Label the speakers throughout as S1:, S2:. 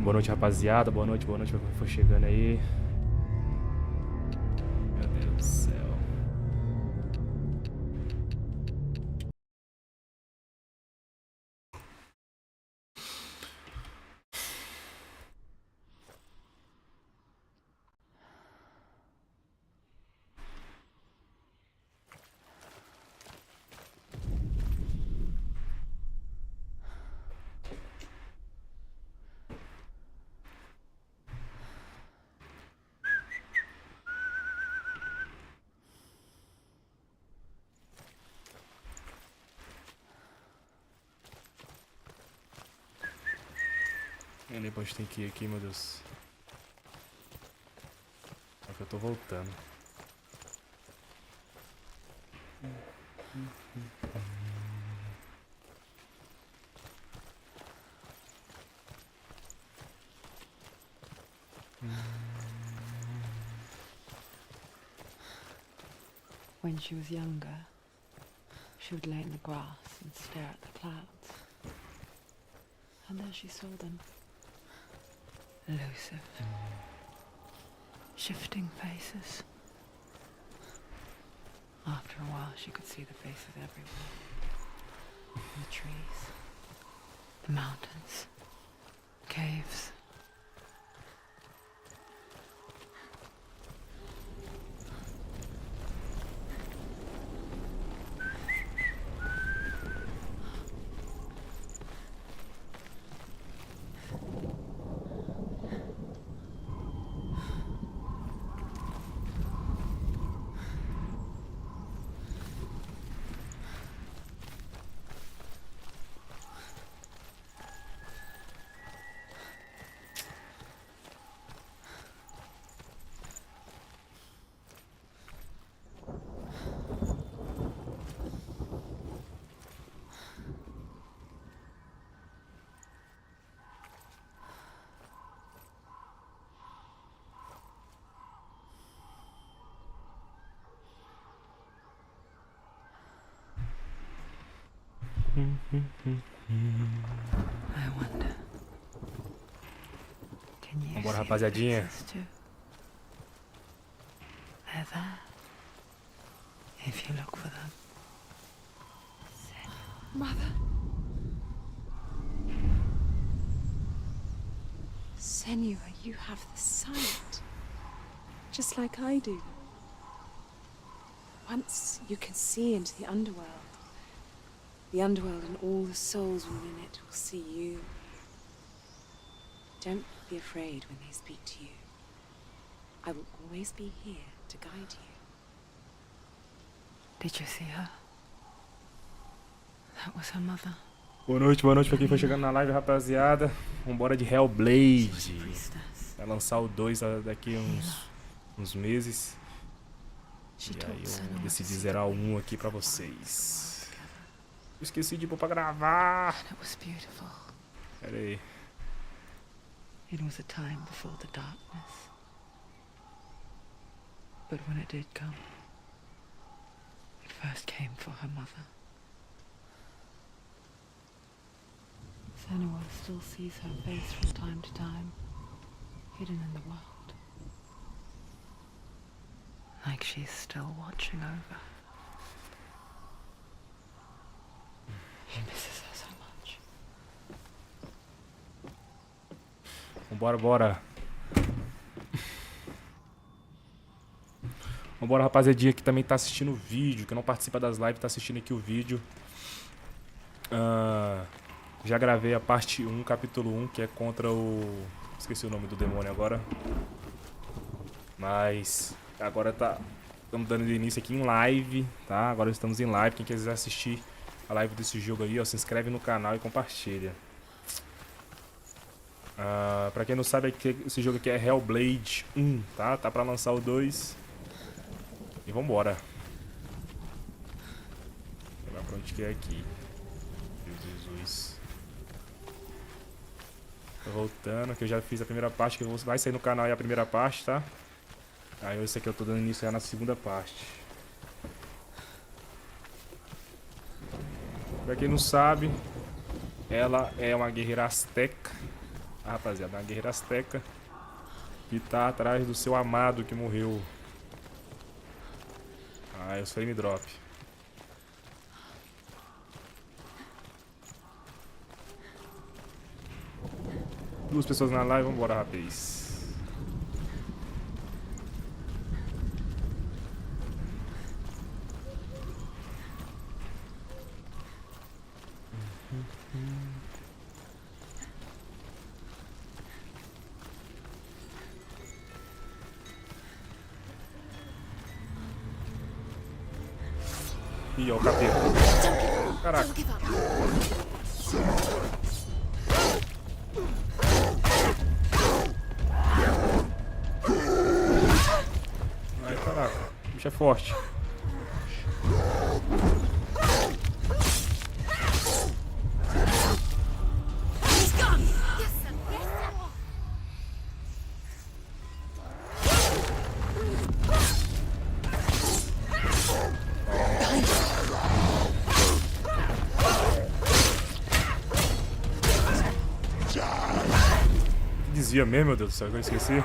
S1: Boa noite, rapaziada. Boa noite pra quem for chegando aí. Meu Deus do céu. Eu nem onde tem que ir aqui, meu Deus. Só que eu tô voltando.
S2: When she was younger, she would lay in the grass and stare at the clouds. And there she saw them. Elusive. Shifting faces. After a while, she could see the faces everywhere. The trees, the mountains, caves. I wonder. Can you
S1: Vambora,
S2: see
S1: rapaziadinha.
S2: the faces too? They're there. If you look for them.
S3: Mother. Senua, you have the sight. Just like I do. Once you can see into the underworld. The underworld and all the souls within it will see you. Don't be afraid when they speak to you. I will always be here to guide you.
S2: Did you see her? That was her mother.
S1: Boa noite pra quem for chegando na live, rapaziada. Vambora de Hellblade. Vai lançar o 2 daqui uns meses. E aí eu decidi zerar o 1 aqui pra vocês. Esqueci de pôr pra gravar.
S2: And it was beautiful.
S1: Pera aí.
S2: It was a time before the darkness. But when it did come, it first came for her mother. Senua still sees her face from time to time, hidden in the world. Like she's still watching over. She misses her so much.
S1: Vambora. Vambora, rapaziadinha que também tá assistindo o vídeo, que não participa das lives, tá assistindo aqui o vídeo. Já gravei a parte 1, capítulo 1, que é contra o... Esqueci o nome do demônio agora. Mas agora estamos dando início aqui em live, tá? Agora estamos em live. Quem quiser assistir a live desse jogo aí, ó, se inscreve no canal e compartilha. Pra quem não sabe, esse jogo aqui é Hellblade 1, tá? Tá pra lançar o 2. E vambora. Vou lá pra onde que é aqui. Meu Jesus. Tô voltando, que eu já fiz a primeira parte, que vai sair no canal aí a primeira parte, tá? Aí esse aqui eu tô dando início na segunda parte. Pra quem não sabe, ela é uma guerreira asteca. Rapaziada, uma guerreira asteca que tá atrás do seu amado que morreu. Ah, é os frame drop. Duas pessoas na live, vambora, rapaz. Ih, ó o capeta. Caraca. Ai, caraca. O bicho é forte. Desvia mesmo, meu Deus do céu, que eu esqueci.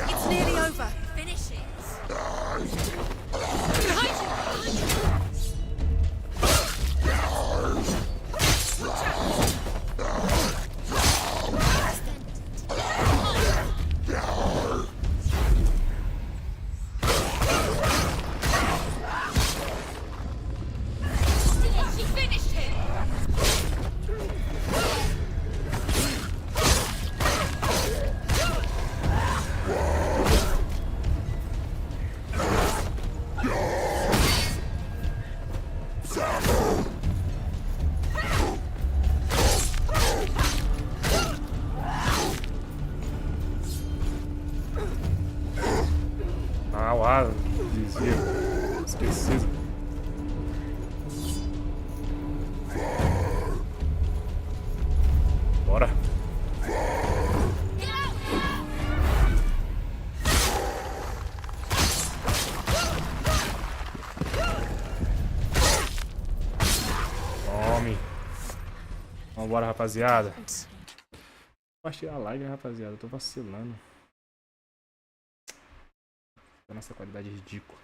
S4: It's nearly over. Finish it. She finished him.
S1: Ah, o ar desvia. Esquecido. Bora. Tome. Vambora, rapaziada. Compartilhar a live, né, rapaziada? Eu tô vacilando. Nossa qualidade é ridícula.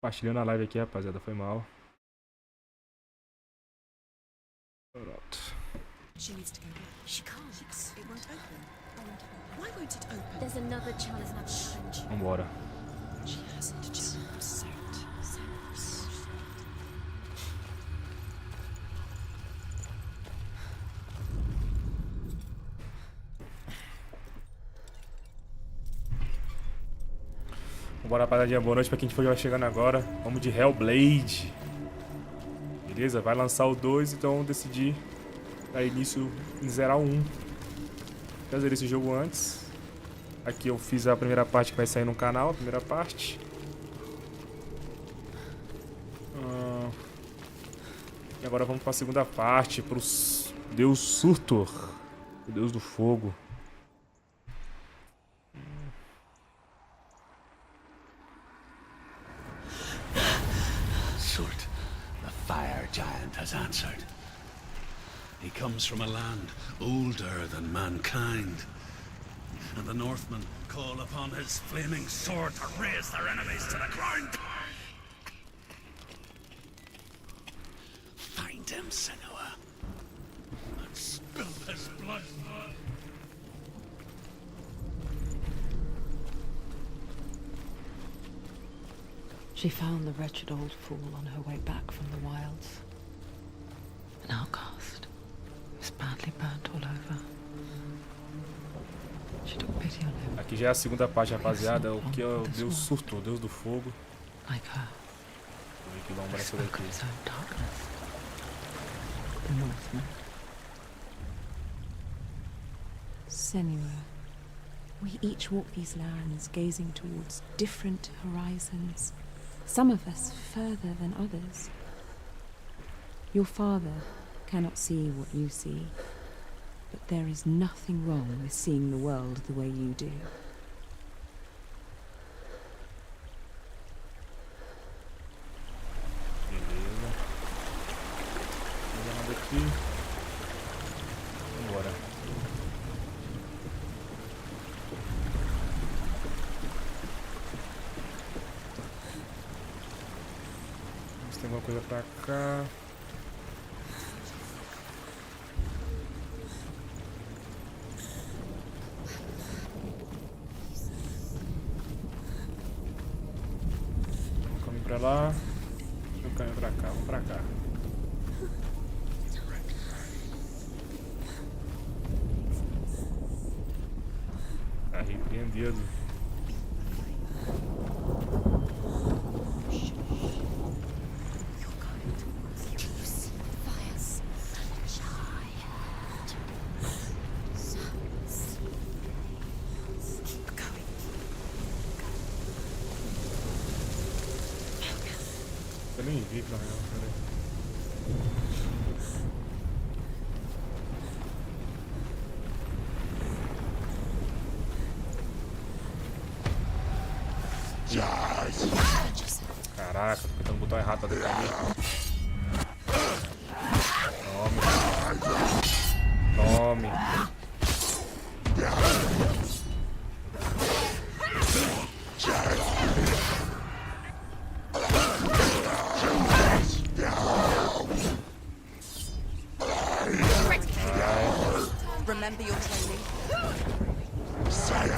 S1: Compartilhando a live aqui, rapaziada. Foi mal. Pronto.
S4: She needs to go back. She can't. It won't open. Why won't it open? There's another challenge.
S1: Vambora.
S4: She hasn't just set.
S1: Vambora, rapaziada. Boa noite pra quem for chegando agora. Vamos de Hellblade. Beleza? Vai lançar o 2, então decidi dar início em zerar o 1. Já zerei esse jogo antes. Aqui eu fiz a primeira parte que vai sair no canal, a primeira parte. E agora vamos pra segunda parte, pro Deus Surtur, o Deus do Fogo.
S5: Surt, the fire giant has answered. He comes from a land older than mankind, and the Northmen call upon his flaming sword to raise their enemies to the ground. Find him, Senua, and spill his blood.
S2: She found the wretched old fool on her way back from the wilds. An outcast. He was badly burnt all over. She took pity on him.
S1: Aqui já é a segunda parte, rapaziada. O que é o Deus surto, o Deus do fogo.
S2: Like her.
S1: Vou equilibrar essa
S2: Spoke
S1: daqui.
S2: of his own darkness. The Northman.
S3: Senua, we each walk these lands gazing towards different horizons, some of us further than others. Your father cannot see what you see, but there is nothing wrong with seeing the world the way you do.
S1: Beleza. Vou nada aqui. Vambora. Vamos ter alguma coisa pra cá. Vamos caminho pra lá. Deixa eu caminho pra cá, vamos pra cá. Tá repreendido. Eu nem vi pra real, peraí. Caraca, tô apertando o botão errado, tá dentro ali. Tome. Tome.
S4: Remember your training.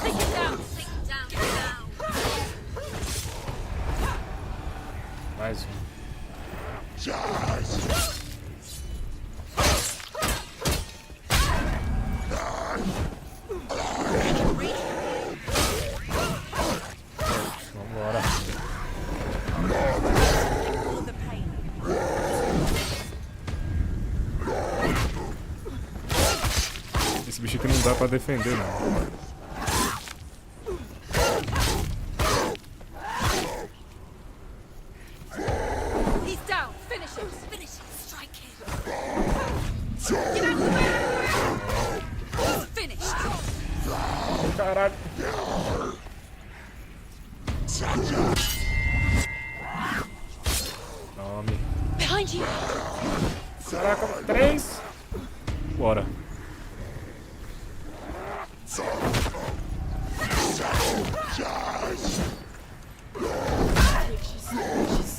S4: Take it down. Take it down. Get it down.
S1: Mais um. Vambora.
S4: All the pain.
S1: Esse bicho aqui não dá pra defender, não.
S4: He's down. Finish him. Finish him. Strike him. Get out of the way. He's finished.
S1: Caralho. Tome.
S4: Behind you.
S1: Caraca, 3. Bora.
S4: She's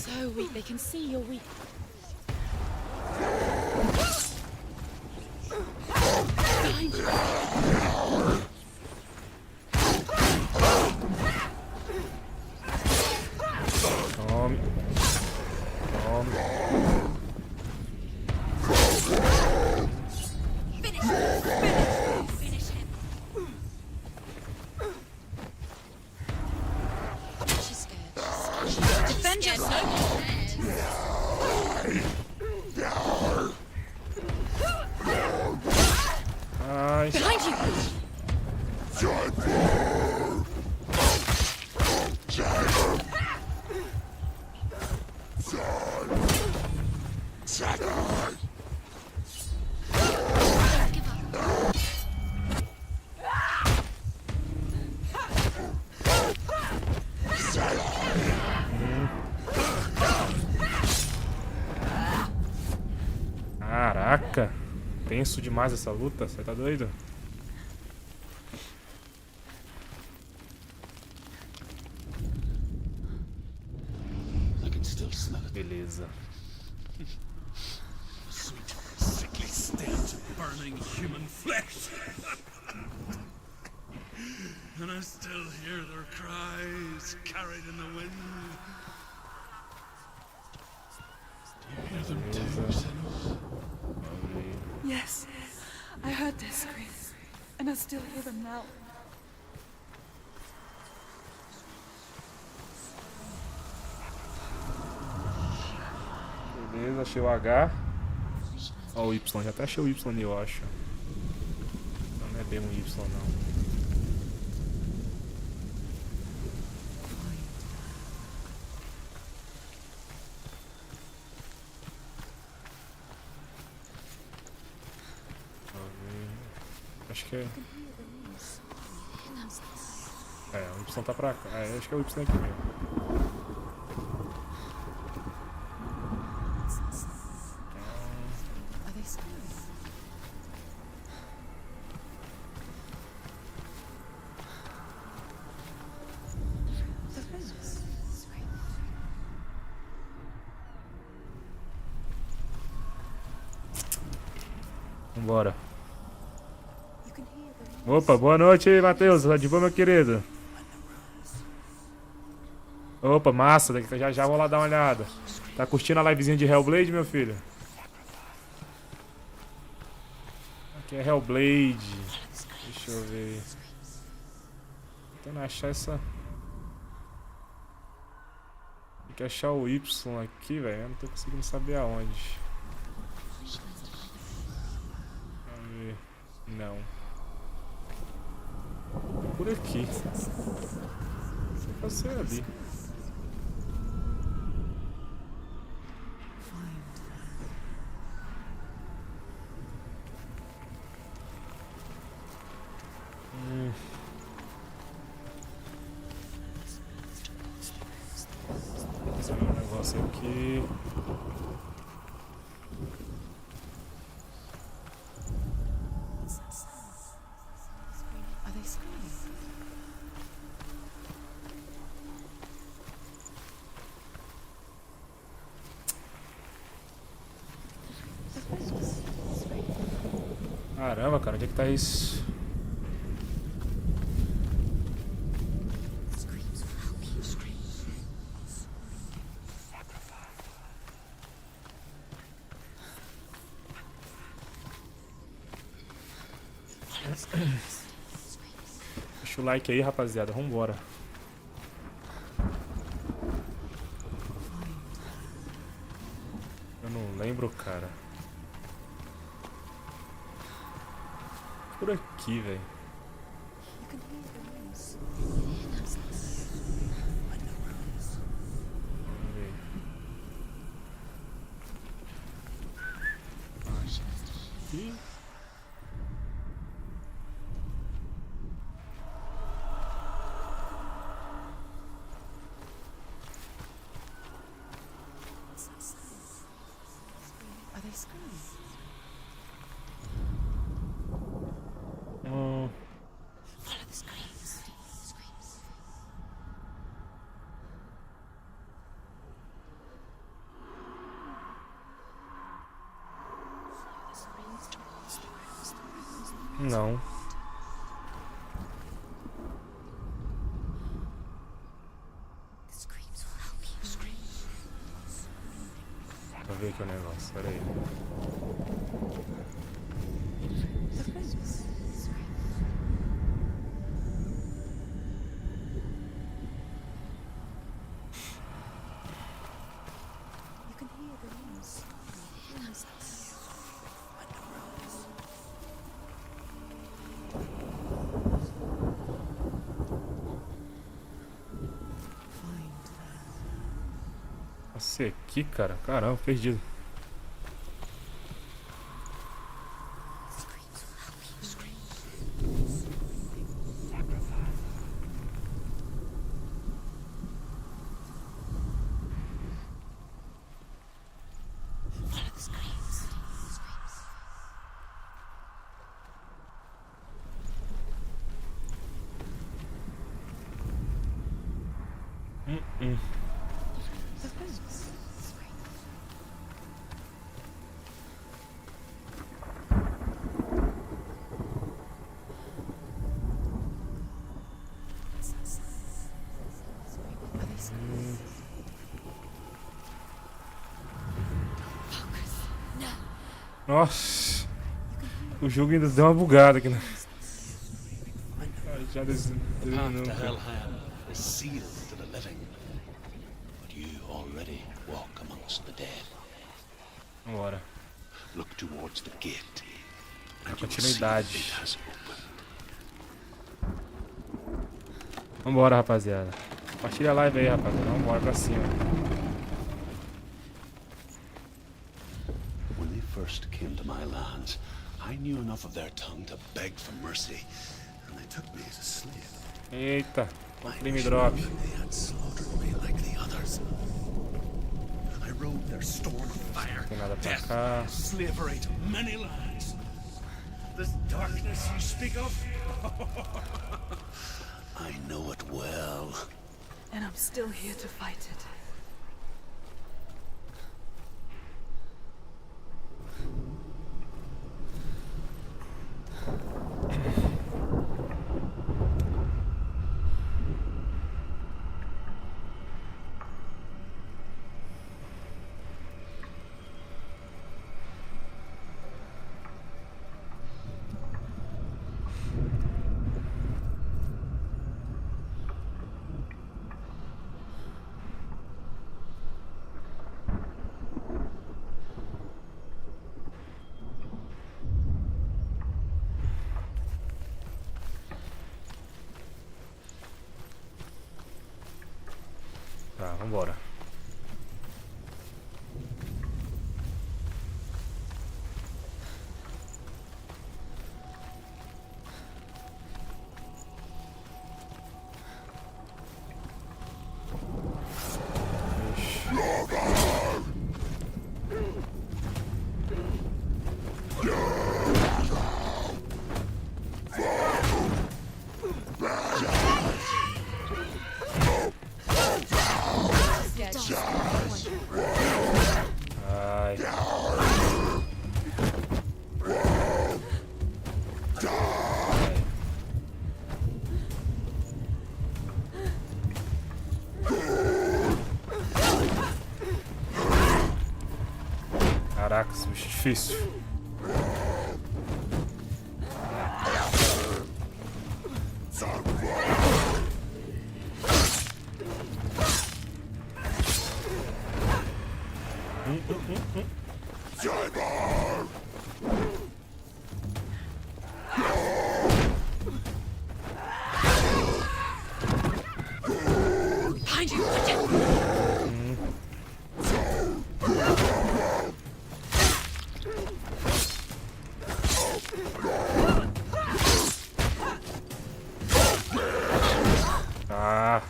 S4: so weak. They can see you're weak. Behind you.
S1: Tome. Tome.
S4: Finish him. Finish him. She's scared. Defend yourself.
S1: Ai.
S4: Behind you.
S1: Caraca. Tenso demais essa luta, você tá doido?
S5: I can still smell it.
S1: Beleza.
S5: Sweet, sickly stench of burning human flesh. And I still hear their cries carried in the wind.
S1: Beleza.
S2: Yes, I heard their screams, and I still hear them now.
S1: Beleza, achei o H. Ó o Y, já até achei o Y ali, eu acho. Não é bem um Y, não. Acho que é... o Y tá pra cá. Acho que é o Y aqui mesmo. Vambora. Opa, boa noite aí, Matheus. Tá de boa, meu querido? Opa, massa. Já vou lá dar uma olhada. Tá curtindo a livezinha de Hellblade, meu filho? Aqui é Hellblade. Deixa eu ver. Tentando achar essa... Tem que achar o Y aqui, velho. Eu não tô conseguindo saber aonde. Vamos ver. Não. Por aqui. Você pode ser ali. Esse é um negócio aqui. Caramba, cara, onde é que tá isso? Deixa o like aí, rapaziada. Vambora. Eu não lembro, cara. Por aqui, velho. Aqui. Não. Vou ver aqui o negócio, pera aí. Nossa, aqui, cara. Caramba, perdido. Nossa, o jogo ainda deu uma bugada aqui, né? Já
S5: Path to Hellhound is sealed to the living, but you already walk amongst the dead.
S1: Vambora.
S5: Look towards the gate,
S1: A
S5: and you will see
S1: continuidade.
S5: it has opened.
S1: Vambora, rapaziada. Compartilha a live aí, rapaziada. Vambora pra cima.
S5: When they first came to my lands, I knew enough of their tongue to beg for mercy, and they took me as a slave.
S1: Eita,
S5: My
S1: flame drop.
S5: They had slaughtered me like the others. I rode their storm of fire,
S1: Tem nada pra
S5: death,
S1: cá.
S5: slavery to many lands. This darkness you speak of, I know it well.
S2: And I'm still here to fight it.
S1: Tá, vambora. Ai. Caraca, esse bicho é difícil.
S4: Behind you!
S1: Ah.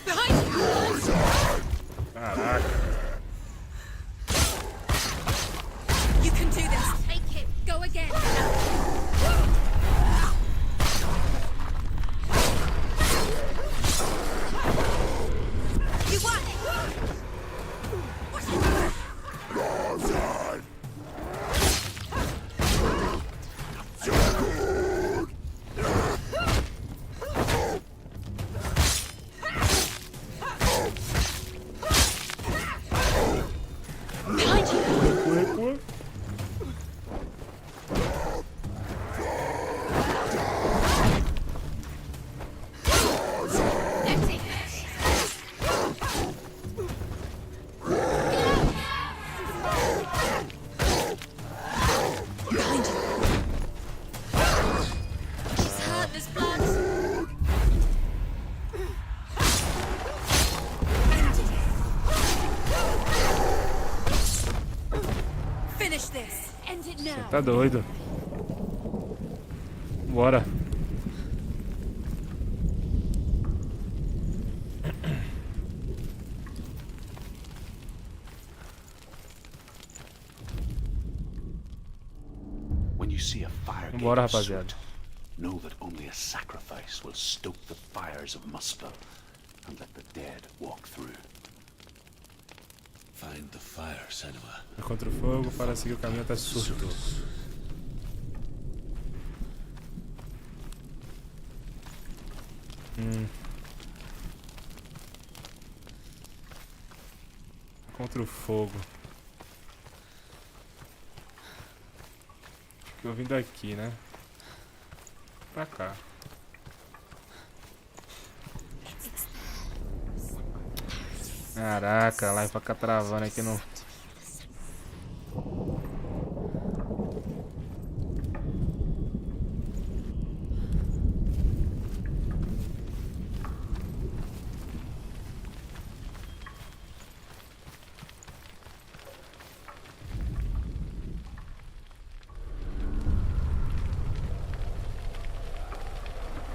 S4: Behind you!
S1: Caraca.
S4: You can do this. Take it. Go again. You won it. Behind you.
S1: Recua.
S4: Empty. Behind you. She's hurt. There's blood. Empty. Finish this. End it now.
S1: Tá doido. Bora.
S5: When you see a fire gate
S1: Bora,
S5: of
S1: rapaziada.
S5: soot, know that only a sacrifice will stoke the fires of Muspel and let the dead walk through. Find the fire, Senua.
S1: Contra o fogo para seguir o caminho até surto. Contra o fogo. Acho que eu vim daqui, né? Pra cá. Caraca, lá vai ficar travando aqui no...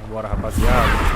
S1: Vambora, rapaziada.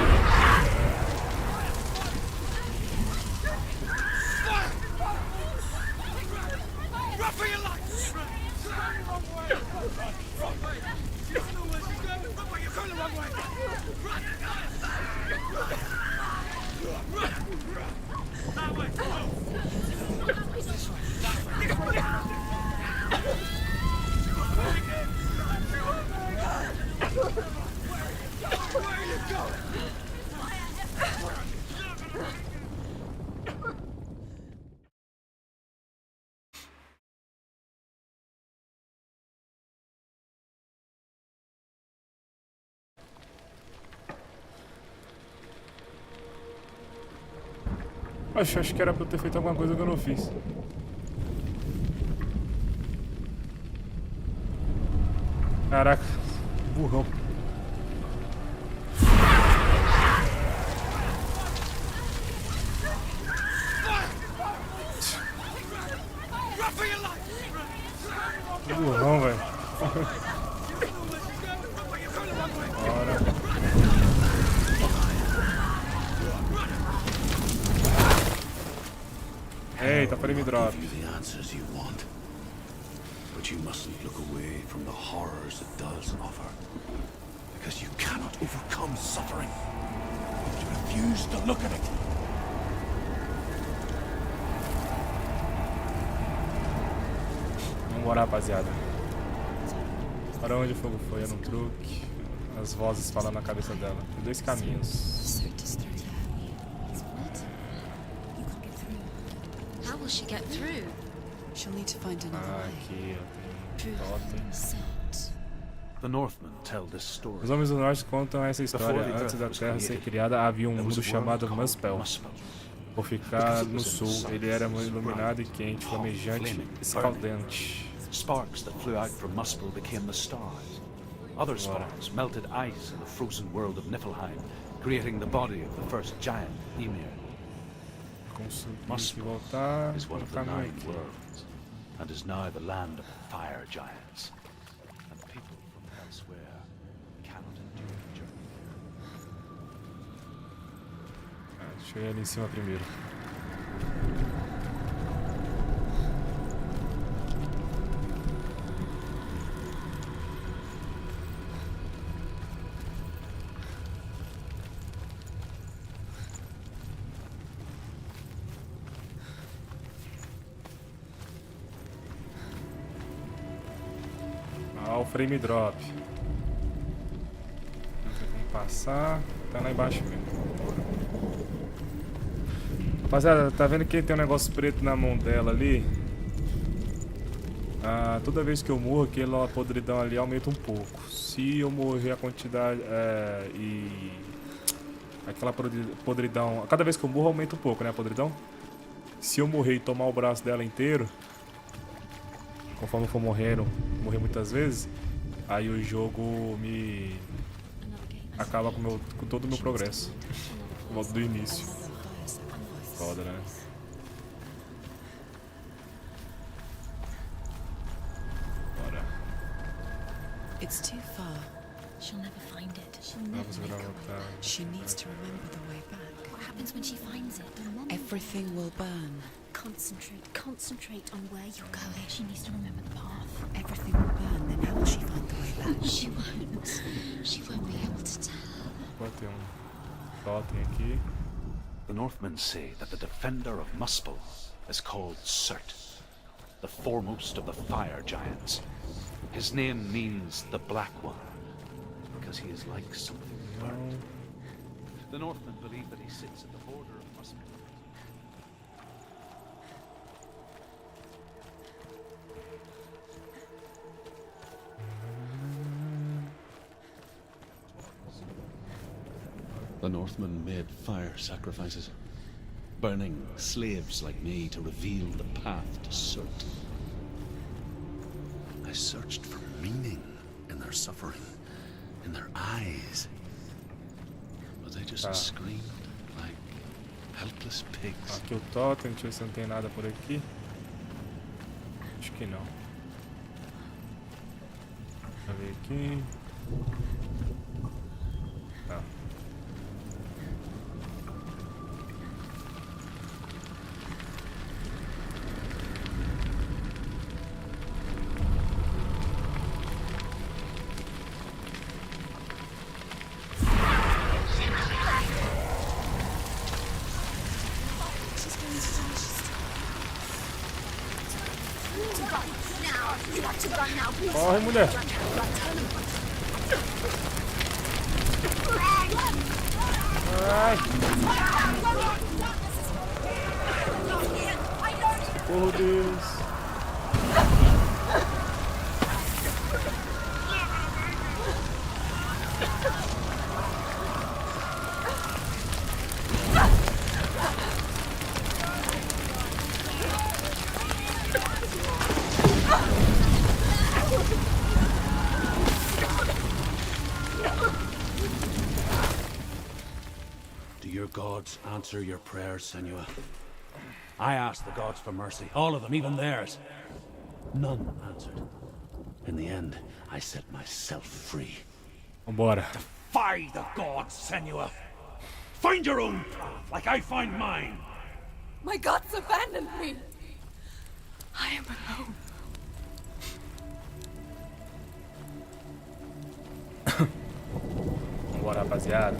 S1: Acho que era pra eu ter feito alguma coisa que eu não fiz. Caraca, burrão. Burrão, velho. Bora. Eita, frame drop.
S5: But you mustn't look away from the horrors it does offer. Because you cannot overcome suffering. You refuse to look at it.
S1: Vambora, rapaziada. Para onde o fogo foi? Era um truque. As vozes falando na cabeça dela. Tem dois caminhos.
S4: How will she get through?
S2: She'll need to find another way.
S1: Aqui, ó. Tem um totem.
S5: The Northmen tell this story.
S1: Os homens do norte contam essa história. Antes da Terra ser criada, havia um mundo chamado Muspel. Por ficar no sul, ele era iluminado e quente, flamejante e escaldante.
S5: Sparks that flew out from Muspel became the stars. Other sparks melted ice in the frozen world of Niflheim, creating the body of the first giant, Ymir.
S1: Muspel
S5: is one of the 9 worlds, and is now the land of the fire giants. And people from elsewhere cannot endure the journey.
S1: Deixa eu ir ali em cima primeiro. O frame drop. Não sei como passar. Tá lá embaixo mesmo. Rapaziada, tá vendo que tem um negócio preto na mão dela ali? Toda vez que eu morro, aquela podridão ali aumenta um pouco. Se eu morrer a quantidade e aquela podridão, cada vez que eu morro aumenta um pouco, né, a podridão? Se eu morrer e tomar o braço dela inteiro, conforme eu for morrer muitas vezes, aí o jogo me acaba com todo o meu progresso. Volto do início. Foda, né? Bora.
S2: It's too far.
S4: She'll never find it. She'll
S1: Não
S4: never
S1: vou
S4: make
S1: segurar
S4: her
S1: a
S4: way.
S1: voltar.
S2: She needs to remember the way back.
S4: What happens when she finds it?
S2: Everything will burn.
S4: Concentrate on where you're going. She needs to remember the path.
S2: Everything will burn, then how will she find the way back?
S4: She won't be able to tell.
S1: Pode ter totem aqui.
S5: The Northmen say that the defender of Muspel is called Surt, the foremost of the fire giants. His name means the Black One, because he is like something burnt. The Northmen believe that he sits at the border of Muscovy. The Northmen made fire sacrifices, burning slaves like me to reveal the path to Surt. I searched for meaning in their suffering, in their eyes, but they just screamed like helpless pigs.
S1: Aqui o totem, deixa eu ver se não tem nada por aqui. Acho que não. Deixa eu ver aqui. Tá. Corre, mulher! Ai! Oh, Deus!
S5: Do your gods answer your prayers, Senua? I asked the gods for mercy, all of them, even theirs. None answered. In the end, I set myself free.
S1: Vambora.
S5: Defy the gods, Senua! Find your own path, like I find mine!
S4: My gods abandoned me. I am alone.
S1: Vambora, rapaziada.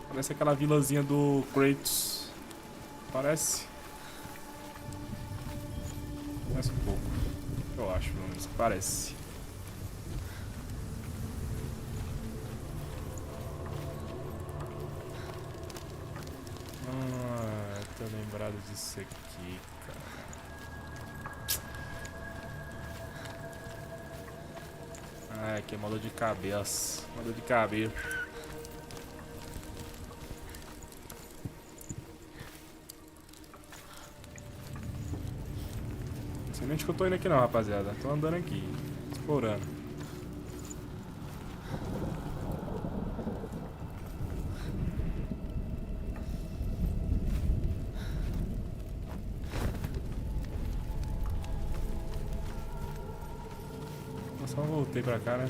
S1: Parece aquela vilazinha do Kratos. Parece. Parece um pouco. Eu acho, pelo menos que parece. Ah, tô lembrado disso aqui, cara. Ah, que é uma dor de cabeça. Uma dor de cabelo. Não sei nem onde que eu tô indo aqui não, rapaziada. Tô andando aqui, explorando. Eu só voltei pra cá, né?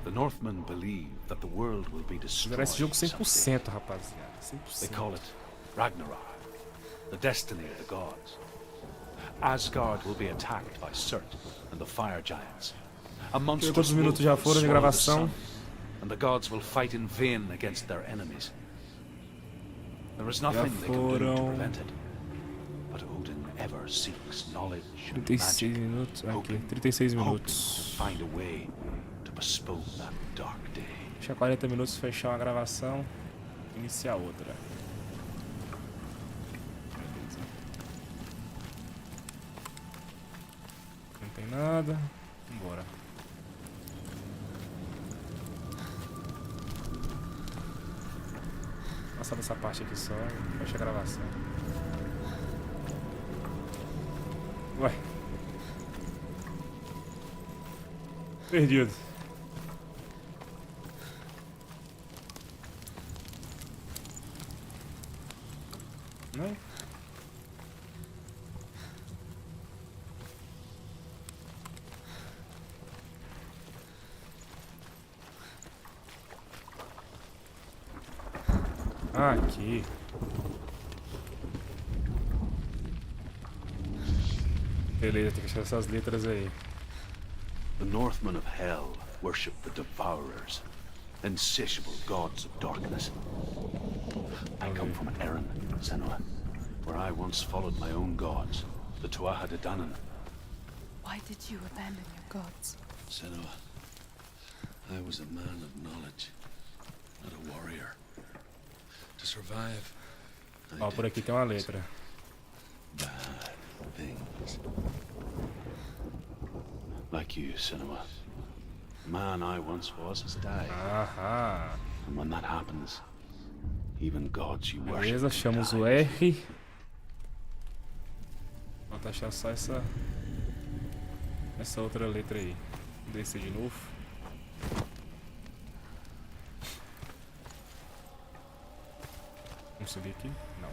S5: The Northmen believe that the world will be
S1: Fizeram esse
S5: destroyed
S1: jogo
S5: someday.
S1: 100%, rapaziada. 100%.
S5: They call it Ragnarok, the destiny of the gods. Asgard will be attacked by Surt and the fire giants. A monstrous
S1: Quantos minutos já
S5: wolf will
S1: foram de
S5: swallow the
S1: gravação?
S5: sun, and the gods will fight in vain against their enemies. There is nothing they can do to
S1: foram
S5: prevent it. But Odin ever seeks knowledge and
S1: 36
S5: magic,
S1: minutos. Aqui,
S5: hoping
S1: 36
S5: to
S1: minutos.
S5: find a way to postpone that dark day.
S1: Deixa 40 minutos, fechar uma gravação. Iniciar outra. Beleza. Não tem nada. Vambora. Passar dessa parte aqui só. Fecha a gravação. Ué. Perdido. Não? Aqui. Beleza, tem que achar essas letras aí.
S5: The Northmen of Hell worship the devourers, insatiable gods of darkness. I come from Erin, Senua, where I once followed my own gods, the Tuatha De Danann.
S3: Why did you abandon your gods?
S5: Senua, I was a man of knowledge, not a warrior. To survive, I
S1: Ó, por aqui tem uma letra.
S5: bad things. Like you, Senua. The man I once was has died.
S1: Aham.
S5: And when that happens, even gods you worship
S1: Beleza,
S5: can
S1: achamos o
S5: die.
S1: R. Falta achar só essa outra letra aí. Descer de novo. Vamos subir aqui? Não.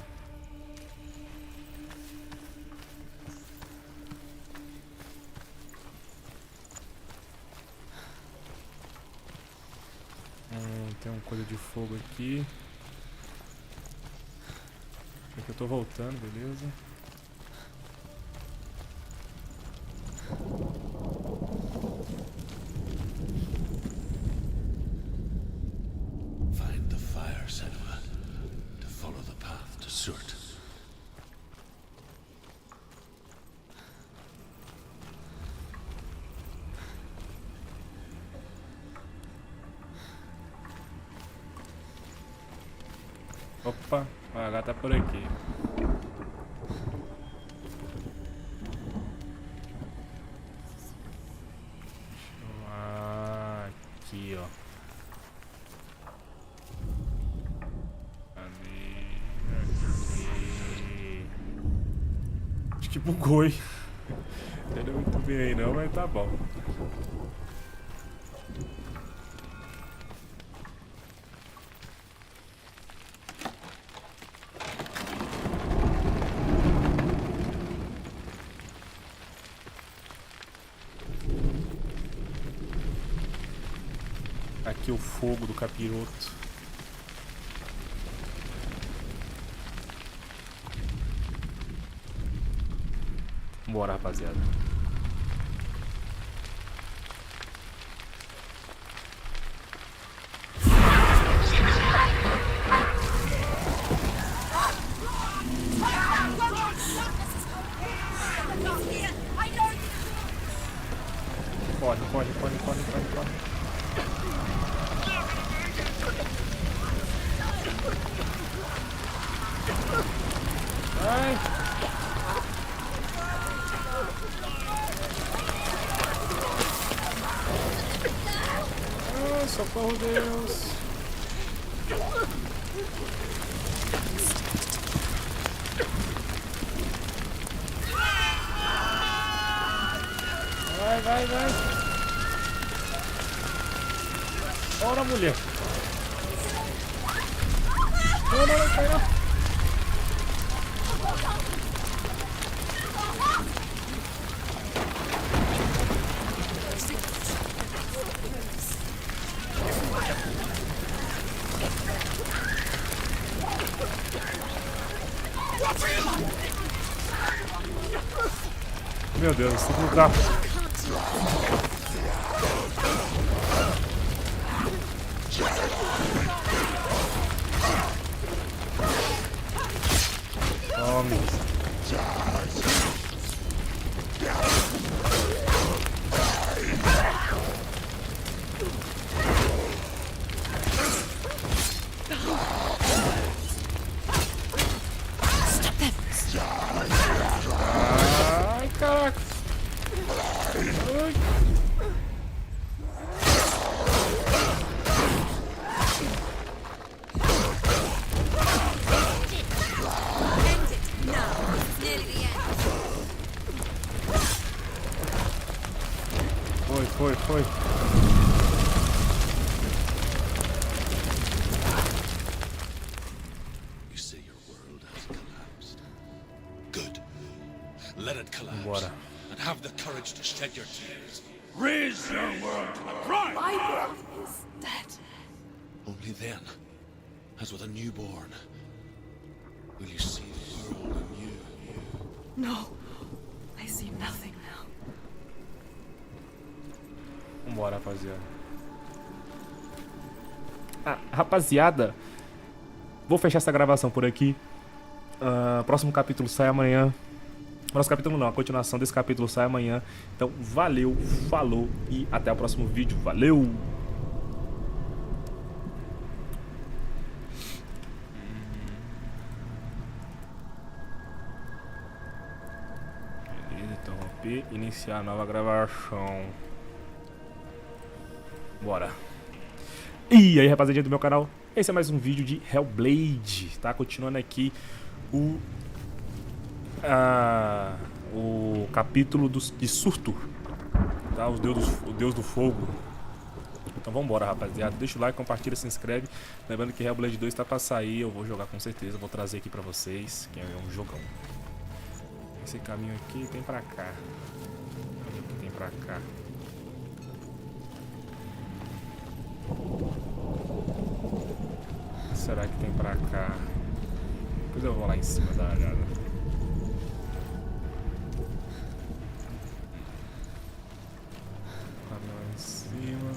S1: Tem uma coisa de fogo aqui. Aqui eu tô voltando, beleza?
S5: Find the fire, Senua, to follow the path to Surt.
S1: Opa, o H tá por aqui. Aqui, ó. Ali, aqui. Acho que bugou, hein? Não deu muito bem aí não, mas tá bom. Aqui o fogo do capiroto. Bora, rapaziada. Corre, corre, corre, corre, corre, corre. Ai. Ah, socorro, Deus. Vai, vai, vai. Bora, mulher. Não, não, não, cai não. Meu Deus, tem que lutar. Tome. Ai, caraca. Ai. Foi, foi.
S5: You say your world has collapsed. Good. Let it collapse.
S1: Bora.
S5: And have the courage to shed your tears. Raise your world to the prime!
S3: My world is dead.
S5: Only then, as with a newborn, will you see the world anew.
S3: No, I see nothing now.
S1: Vambora, rapaziada. Ah, rapaziada, vou fechar essa gravação por aqui. Próximo capítulo sai amanhã. Próximo capítulo não, a continuação desse capítulo sai amanhã. Então, valeu, falou e até o próximo vídeo. Valeu! Beleza, interromper, iniciar a nova gravação. Bora. E aí, rapaziada do meu canal, esse é mais um vídeo de Hellblade, tá? Continuando aqui o capítulo de Surtur, tá? O Deus do Fogo. Então vambora, rapaziada. Deixa o like, compartilha, se inscreve. Lembrando que Hellblade 2 tá pra sair, eu vou jogar com certeza, vou trazer aqui pra vocês, que é um jogão. Esse caminho aqui tem pra cá. Aqui tem pra cá. Será que tem pra cá? Depois eu vou lá em cima da olhada. Caminhão lá em cima.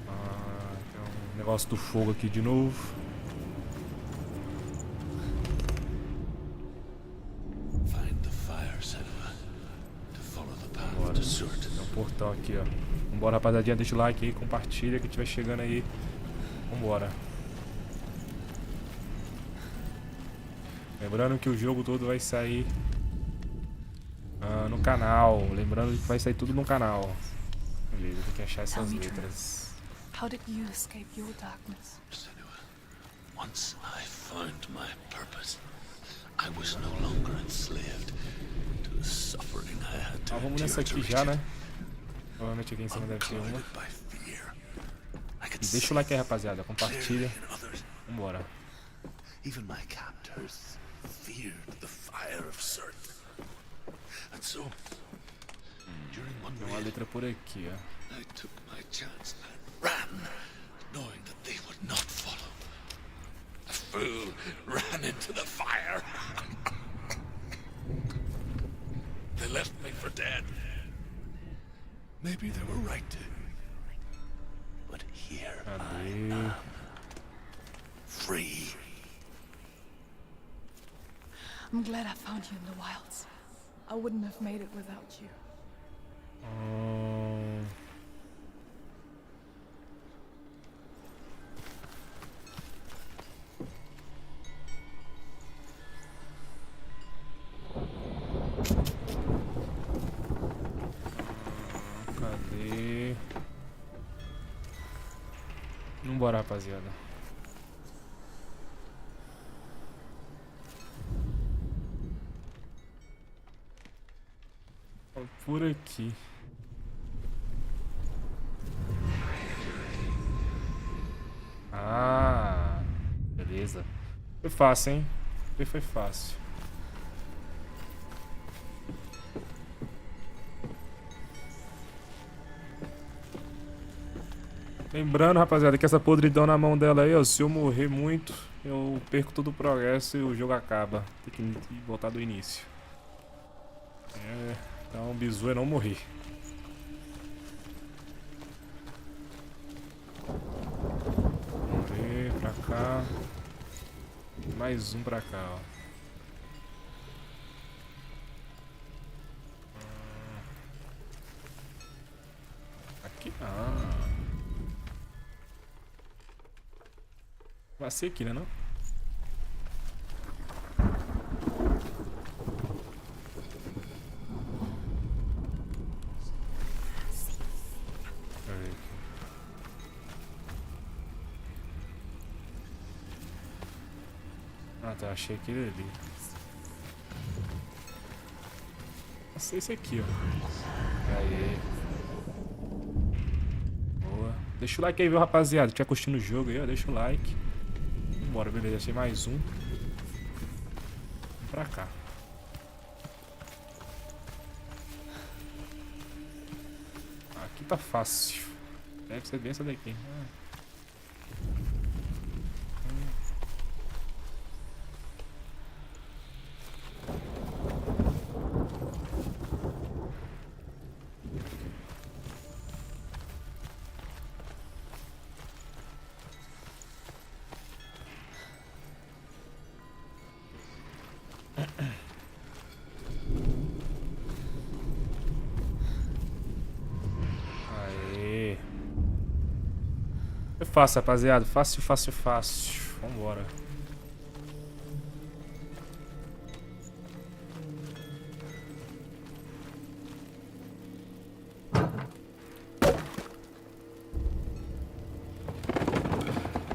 S1: Tem um negócio do fogo aqui de novo. Bora. Tem um portão aqui, ó. Vambora, rapaziadinha. Deixa o like aí, compartilha que estiver chegando aí. Vambora. Lembrando que o jogo todo vai sair no canal. Lembrando que vai sair tudo no canal. Beleza, tem que achar essas letras.
S2: How did you escape your darkness?
S5: Once I found my purpose, I was no longer enslaved to the suffering I had to
S1: Vamos nessa aqui já, né? Provavelmente aqui em cima deve ter uma. E deixa o like aí, rapaziada. Compartilha. Vambora.
S5: Even my captors feared the fire of Surt. And so, during one
S1: Tem uma letra por aqui, ó.
S5: I took my chance and ran, knowing that they would not follow. The fool ran into the fire. They left me for dead. Maybe they were right to. But here I am, free.
S2: I'm glad I found you in the wilds. I wouldn't have made it without you.
S1: Cadê? Vambora, rapaziada. Por aqui. Ah, beleza. Foi fácil, hein? Foi fácil. Lembrando, rapaziada, que essa podridão na mão dela aí, ó, se eu morrer muito, eu perco todo o progresso e o jogo acaba. Tem que voltar do início. Então o bizu é não morrer. Vamos ver, pra cá. Mais um pra cá, ó. Aqui, vai ser aqui, né não? Ah tá, achei aquele ali. Nossa, esse aqui, ó. Aí. Boa. Deixa o like aí, viu, rapaziada? Se tiver curtindo o jogo aí, ó, deixa o like. Vambora, beleza, achei mais um. Vamos pra cá. Aqui tá fácil. Deve ser bem essa daqui. É fácil, rapaziada. Fácil, fácil, fácil. Vambora.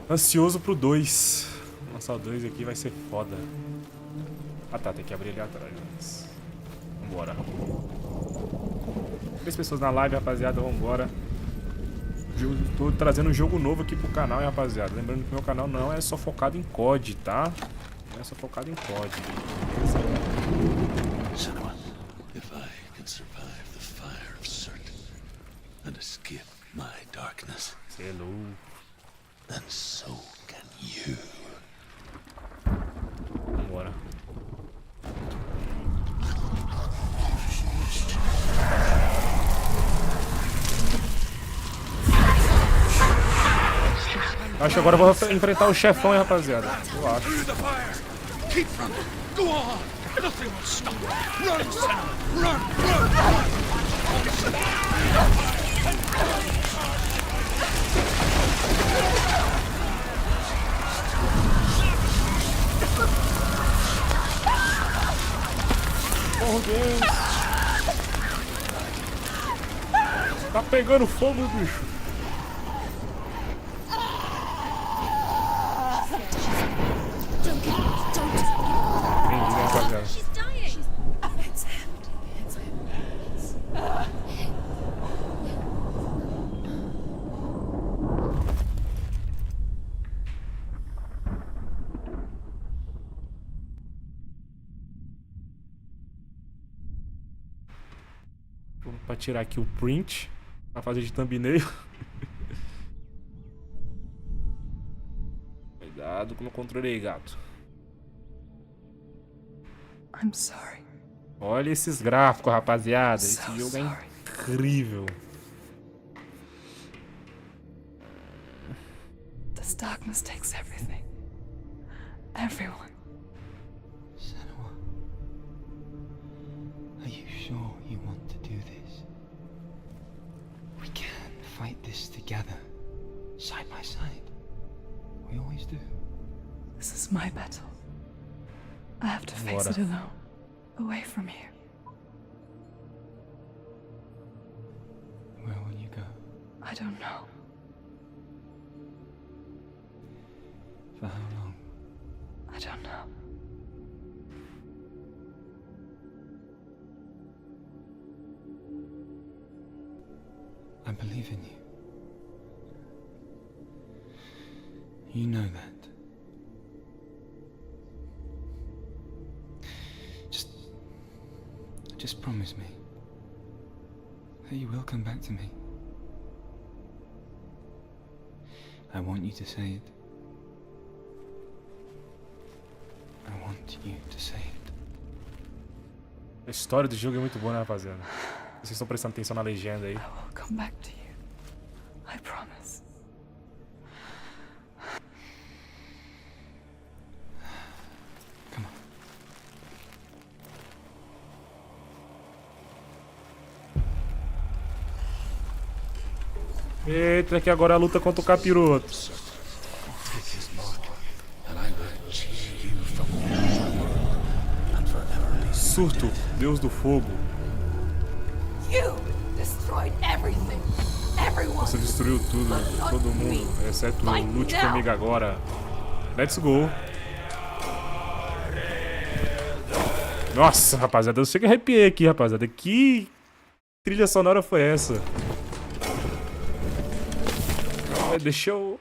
S1: Ansioso pro 2. Vou lançar o 2 aqui, vai ser foda. Ah tá, tem que abrir ali atrás antes. Vambora. 3 pessoas na live, rapaziada, vambora. Tô trazendo um jogo novo aqui pro canal, hein, rapaziada. Lembrando que meu canal não é só focado em COD, tá? Não é só focado em COD.
S5: Senua, if I can survive the fire of Surt and escape my darkness,
S1: Cê é louco.
S5: then so can you.
S1: Vambora. Acho que agora eu vou enfrentar o chefão, hein, rapaziada. Eu acho.
S5: Keep running. Go on. Nothing will stop. Run, Senua. Run.
S1: Tá pegando fogo, bicho. Entendi, né, rapaziada?
S4: She's dying.
S1: Pra tirar aqui o print. Pra fazer de thumbnail. Cuidado com o controle aí, gato.
S2: I'm sorry.
S1: Olha esses gráficos, rapaziada. Esse
S2: So
S1: jogo é
S2: sorry.
S1: incrível.
S2: This darkness takes everything. Everyone.
S6: Senua, are you sure you want to do this? We can fight this together, side by side. We always do.
S2: This is my battle. I have to face
S1: Bora.
S2: it alone. Away from here.
S6: Where will you go?
S2: I don't know.
S6: For how long?
S2: I don't know.
S6: I believe in you. You know that. Just promise me that you will come back to me. I want you to say it. I want you to say it.
S1: A história do jogo é muito boa, né, rapaziada? Vocês estão prestando atenção na legenda aí.
S2: I will come back to you. I promise.
S6: Come on.
S1: Eita, que agora é a luta contra o capiroto.
S5: Take his mark, and I will cheer you from and forever.
S1: Surto, Deus do Fogo.
S4: You destroyed everything. Everyone.
S1: Você destruiu tudo, todo mundo, exceto o lute comigo agora. Let's go. Nossa, rapaziada, eu sei que arrepiei aqui, rapaziada. Que trilha sonora foi essa? Deixa eu...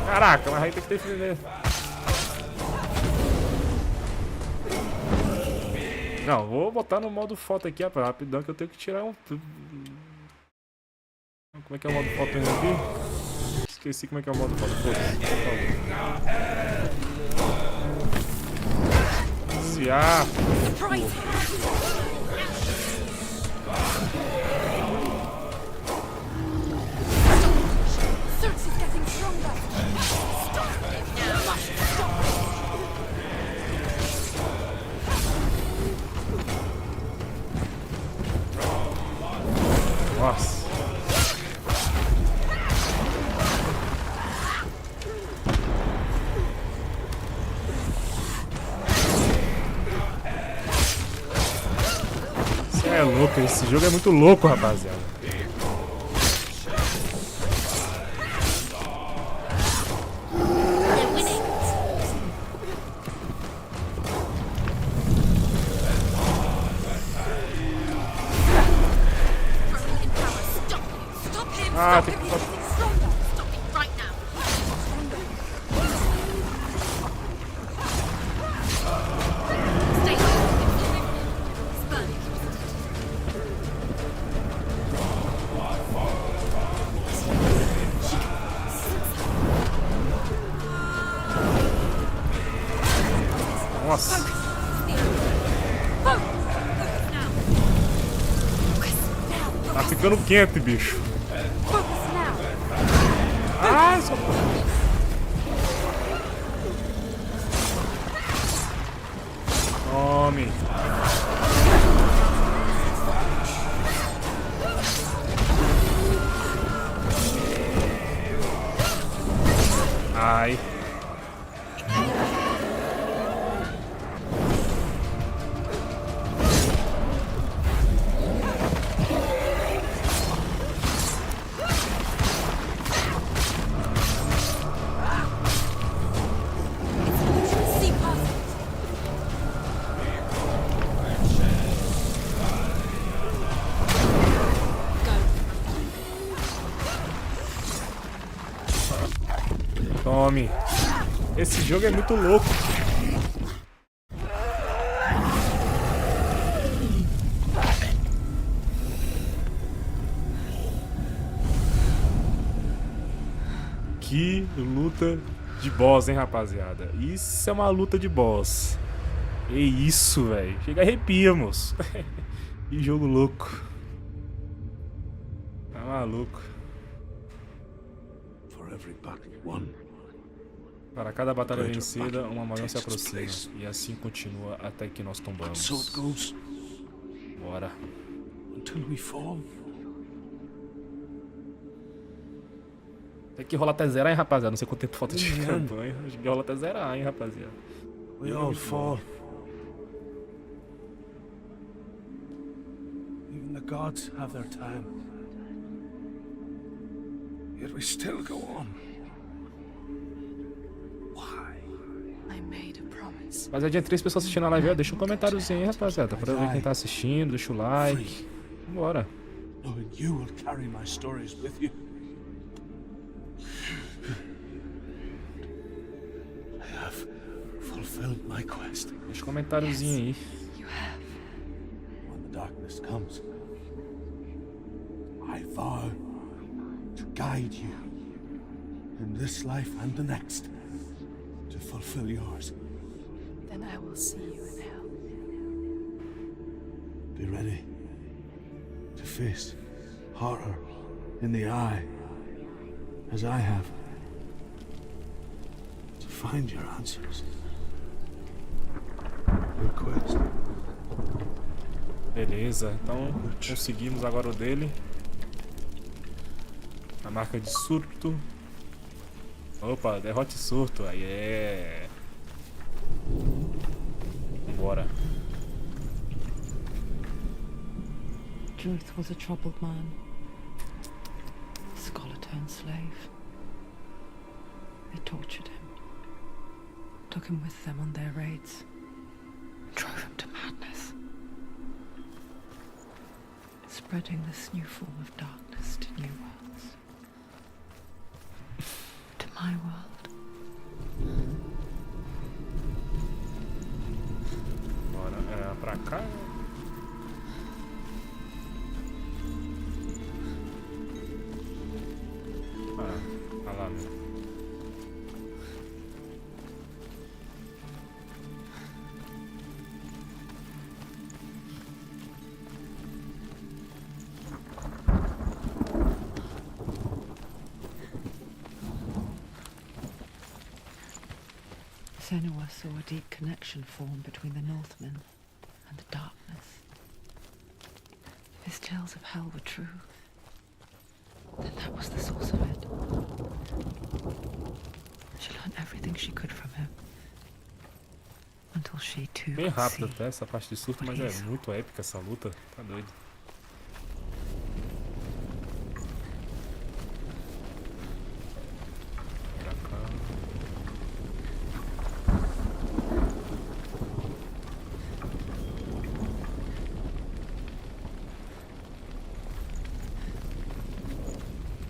S1: Caraca, mas aí tem que defender. Não, vou botar no modo foto aqui, rapidão, que eu tenho que tirar um... Como é que é o modo foto ainda aqui? Esqueci como é que é o modo foto. Se ah,
S4: Search is getting stronger. Stop it now. You must stop it.
S1: nossa. Caraca, esse jogo é muito louco, rapaziada. Ah, tem que... Nossa. Tá ficando quente, bicho. Ah, só... Tome. Ai. Tome. Esse jogo é muito louco. Que luta de boss, hein, rapaziada? Isso é uma luta de boss. Que isso, velho. Chega arrepia, moço. Que jogo louco. Tá maluco. Para cada batalha vencida, uma maior se aproxima. E assim continua até que nós tombamos. Bora. Tem que rolar até zerar, hein, rapaziada? Não sei quanto tempo falta de campanha. Acho que rola até zerar, hein, rapaziada.
S7: We all fall. Even the gods have their time. Yet we still go on. Why?
S2: I made a promise.
S1: Rapaziada, 3 pessoas assistindo a live, ó, deixa um comentáriozinho aí, rapaziada, pra ver quem tá assistindo, deixa o like. Vambora.
S7: Knowing you will carry my stories with you. I have fulfilled my quest.
S1: Deixa um comentáriozinho aí.
S2: You have.
S7: When the darkness comes, I vow to guide you in this life and the next to fulfill yours.
S2: Then I will see you in hell.
S7: Be ready to face horror in the eye, as I have, to find your answers. Your quest.
S1: Beleza, então conseguimos agora o dele. A marca de surto. Opa, derrote surto. Aí é. Vambora.
S2: Druth was a troubled man. Scholar turned slave. They tortured him. Took him with them on their raids. Drove him to madness. Spreading this new form of darkness to new worlds. To my world.
S1: Bora, pra cá. Ah lá, meu.
S2: Senua saw a deep connection form between the Northmen and the darkness. If his tales of hell were true, then that was the source of it. She learned everything she could from him. Until she too
S1: Bem
S2: could
S1: rápido
S2: see
S1: até essa parte de surto, mas é muito épica essa luta. Tá doido.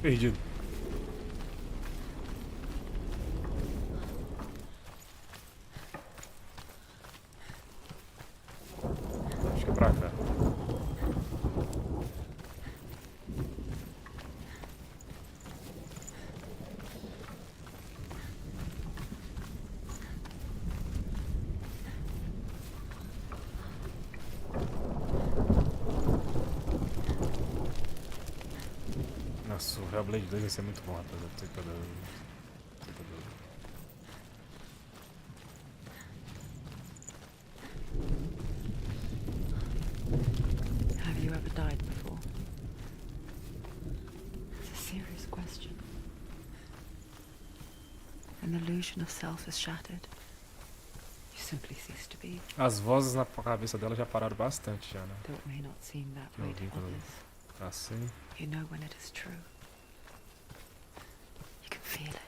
S1: Perdido. Acho que é pra cá. Nossa, o Hellblade 2 vai ser muito bom, rapaziada. Você tá doido. Você tá doido.
S2: Have you ever died before? It's a serious question. An illusion of self is shattered. You simply cease to be,
S1: As vozes na cabeça dela já pararam bastante já, né?
S2: though it may not seem that
S1: Eu
S2: way to
S1: ouvi quando
S2: others.
S1: assim.
S2: You know when it is true. You can feel it.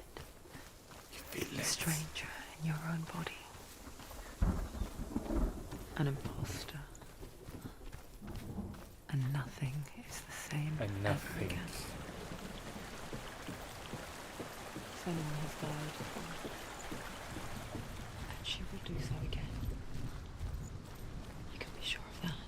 S2: A stranger in your own body. An imposter. And nothing is the same
S1: And
S2: ever
S1: nothing.
S2: again. Senua has died before. And she will do so again. You can be sure of that.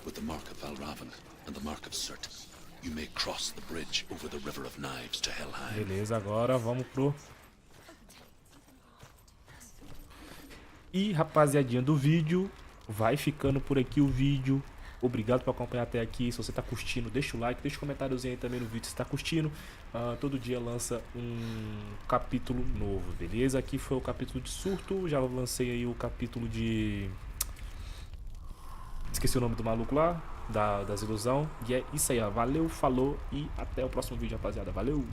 S5: With the mark of Valravan and the mark of Surt, you may cross the bridge over the River of Knives to Helheim.
S1: Beleza, agora vamos pro... E rapaziadinha do vídeo, vai ficando por aqui o vídeo. Obrigado por acompanhar até aqui. Se você tá curtindo, deixa o like, deixa um comentáriozinho aí também no vídeo se tá curtindo. Todo dia lança um capítulo novo, beleza? Aqui foi o capítulo de surto, já lancei aí o capítulo de... Esqueci o nome do maluco lá, das ilusão. E é isso aí, ó. Valeu, falou e até o próximo vídeo, rapaziada. Valeu!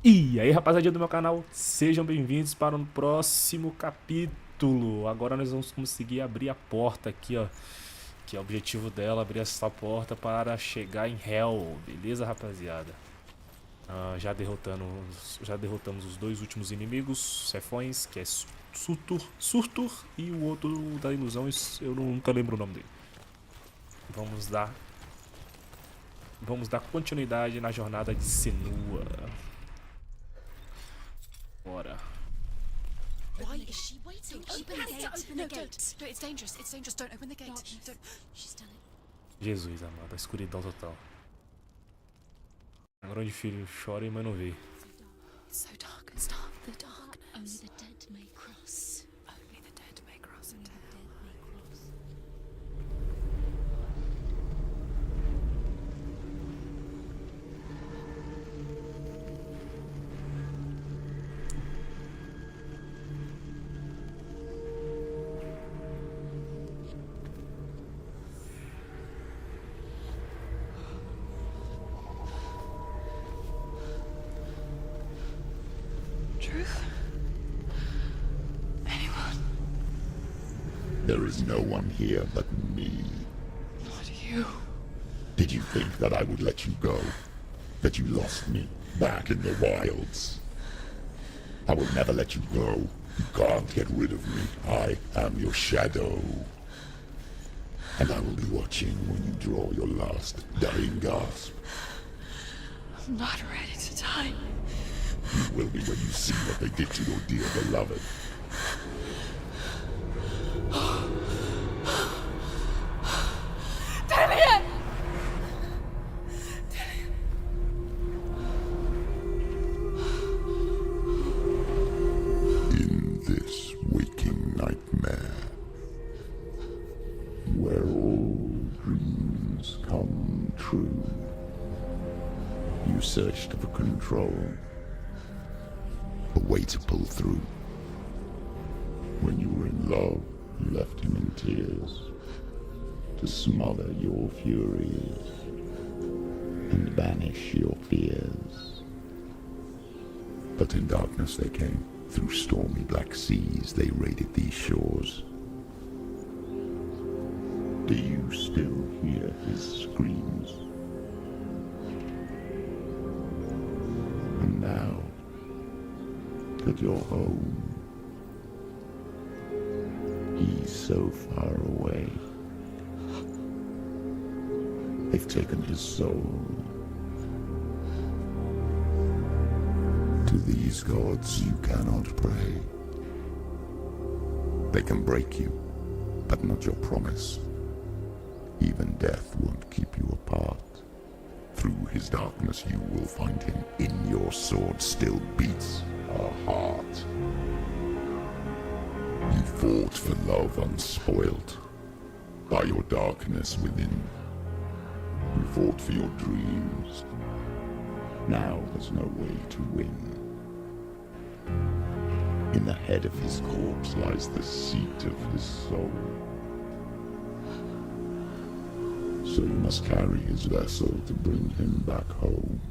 S1: E aí, rapaziada do meu canal, sejam bem-vindos para o próximo capítulo. Agora nós vamos conseguir abrir a porta aqui, ó. Que é o objetivo dela, abrir essa porta para chegar em Hell. Beleza, rapaziada? Já derrotamos os dois últimos inimigos, chefões, que é Surtur e o outro da ilusão, eu nunca lembro o nome dele. Vamos dar continuidade na jornada de Senua. Bora.
S4: Why is she waiting? Open the gate. Open the gate. No, it's dangerous. It's dangerous. Don't open the gate. Don't. She's done it.
S1: Jesus, amado, a escuridão total. Agora onde filho chora, mas não vê.
S4: It's so dark. It's dark. The darkness. Only the dead may cross. Only the dead may cross into hell.
S2: Truth? Anyone?
S8: There is no one here but me.
S2: Not you.
S8: Did you think that I would let you go? That you lost me back in the wilds? I will never let you go. You can't get rid of me. I am your shadow. And I will be watching when you draw your last dying gasp.
S2: I'm not ready to die.
S8: You will be when you see what they did to your dear beloved. In this waking nightmare, where all dreams come true, you searched for control, a way to pull through. When you were in love, left him in tears to smother your furies and banish your fears. But in darkness they came, through stormy black seas they raided these shores. Do you still hear his screams? And now that you're home, he's so far away. They've taken his soul. To these gods you cannot pray. They can break you, but not your promise. Even death won't keep you apart. Through his darkness you will find him. In your sword still beats a heart. You fought for love unspoilt by your darkness within. You fought for your dreams. Now there's no way to win. In the head of his corpse lies the seat of his soul. So you must carry his vessel to bring him back home.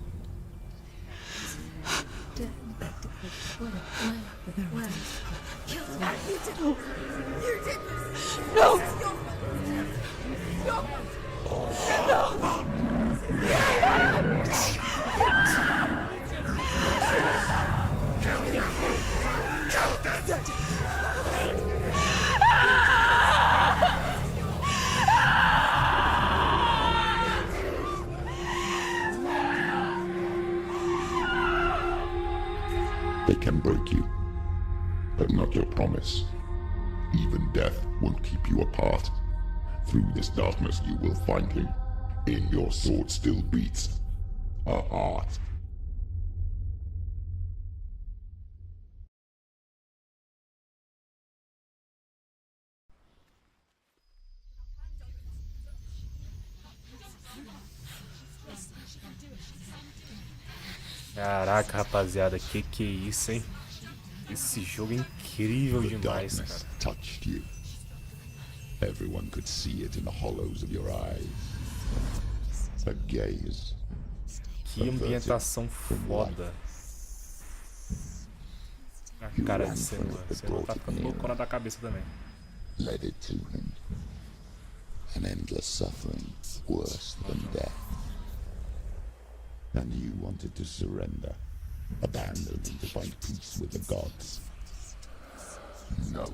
S8: They can break you, but not your promise. Even death won't keep you apart. Through this darkness you will find him. In your sword still beats a heart.
S1: Caraca, rapaziada, que é isso, hein? Esse jogo é incrível demais, cara.
S8: Touched you. Everyone could see it in the hollows of your eyes. A gaze.
S1: Que ambientação foda. A cara de Senua. Senua tá ficando loucona da cabeça também.
S8: Led it to him. An endless suffering, worse than death. And you wanted to surrender, abandoning to find peace with the gods. No.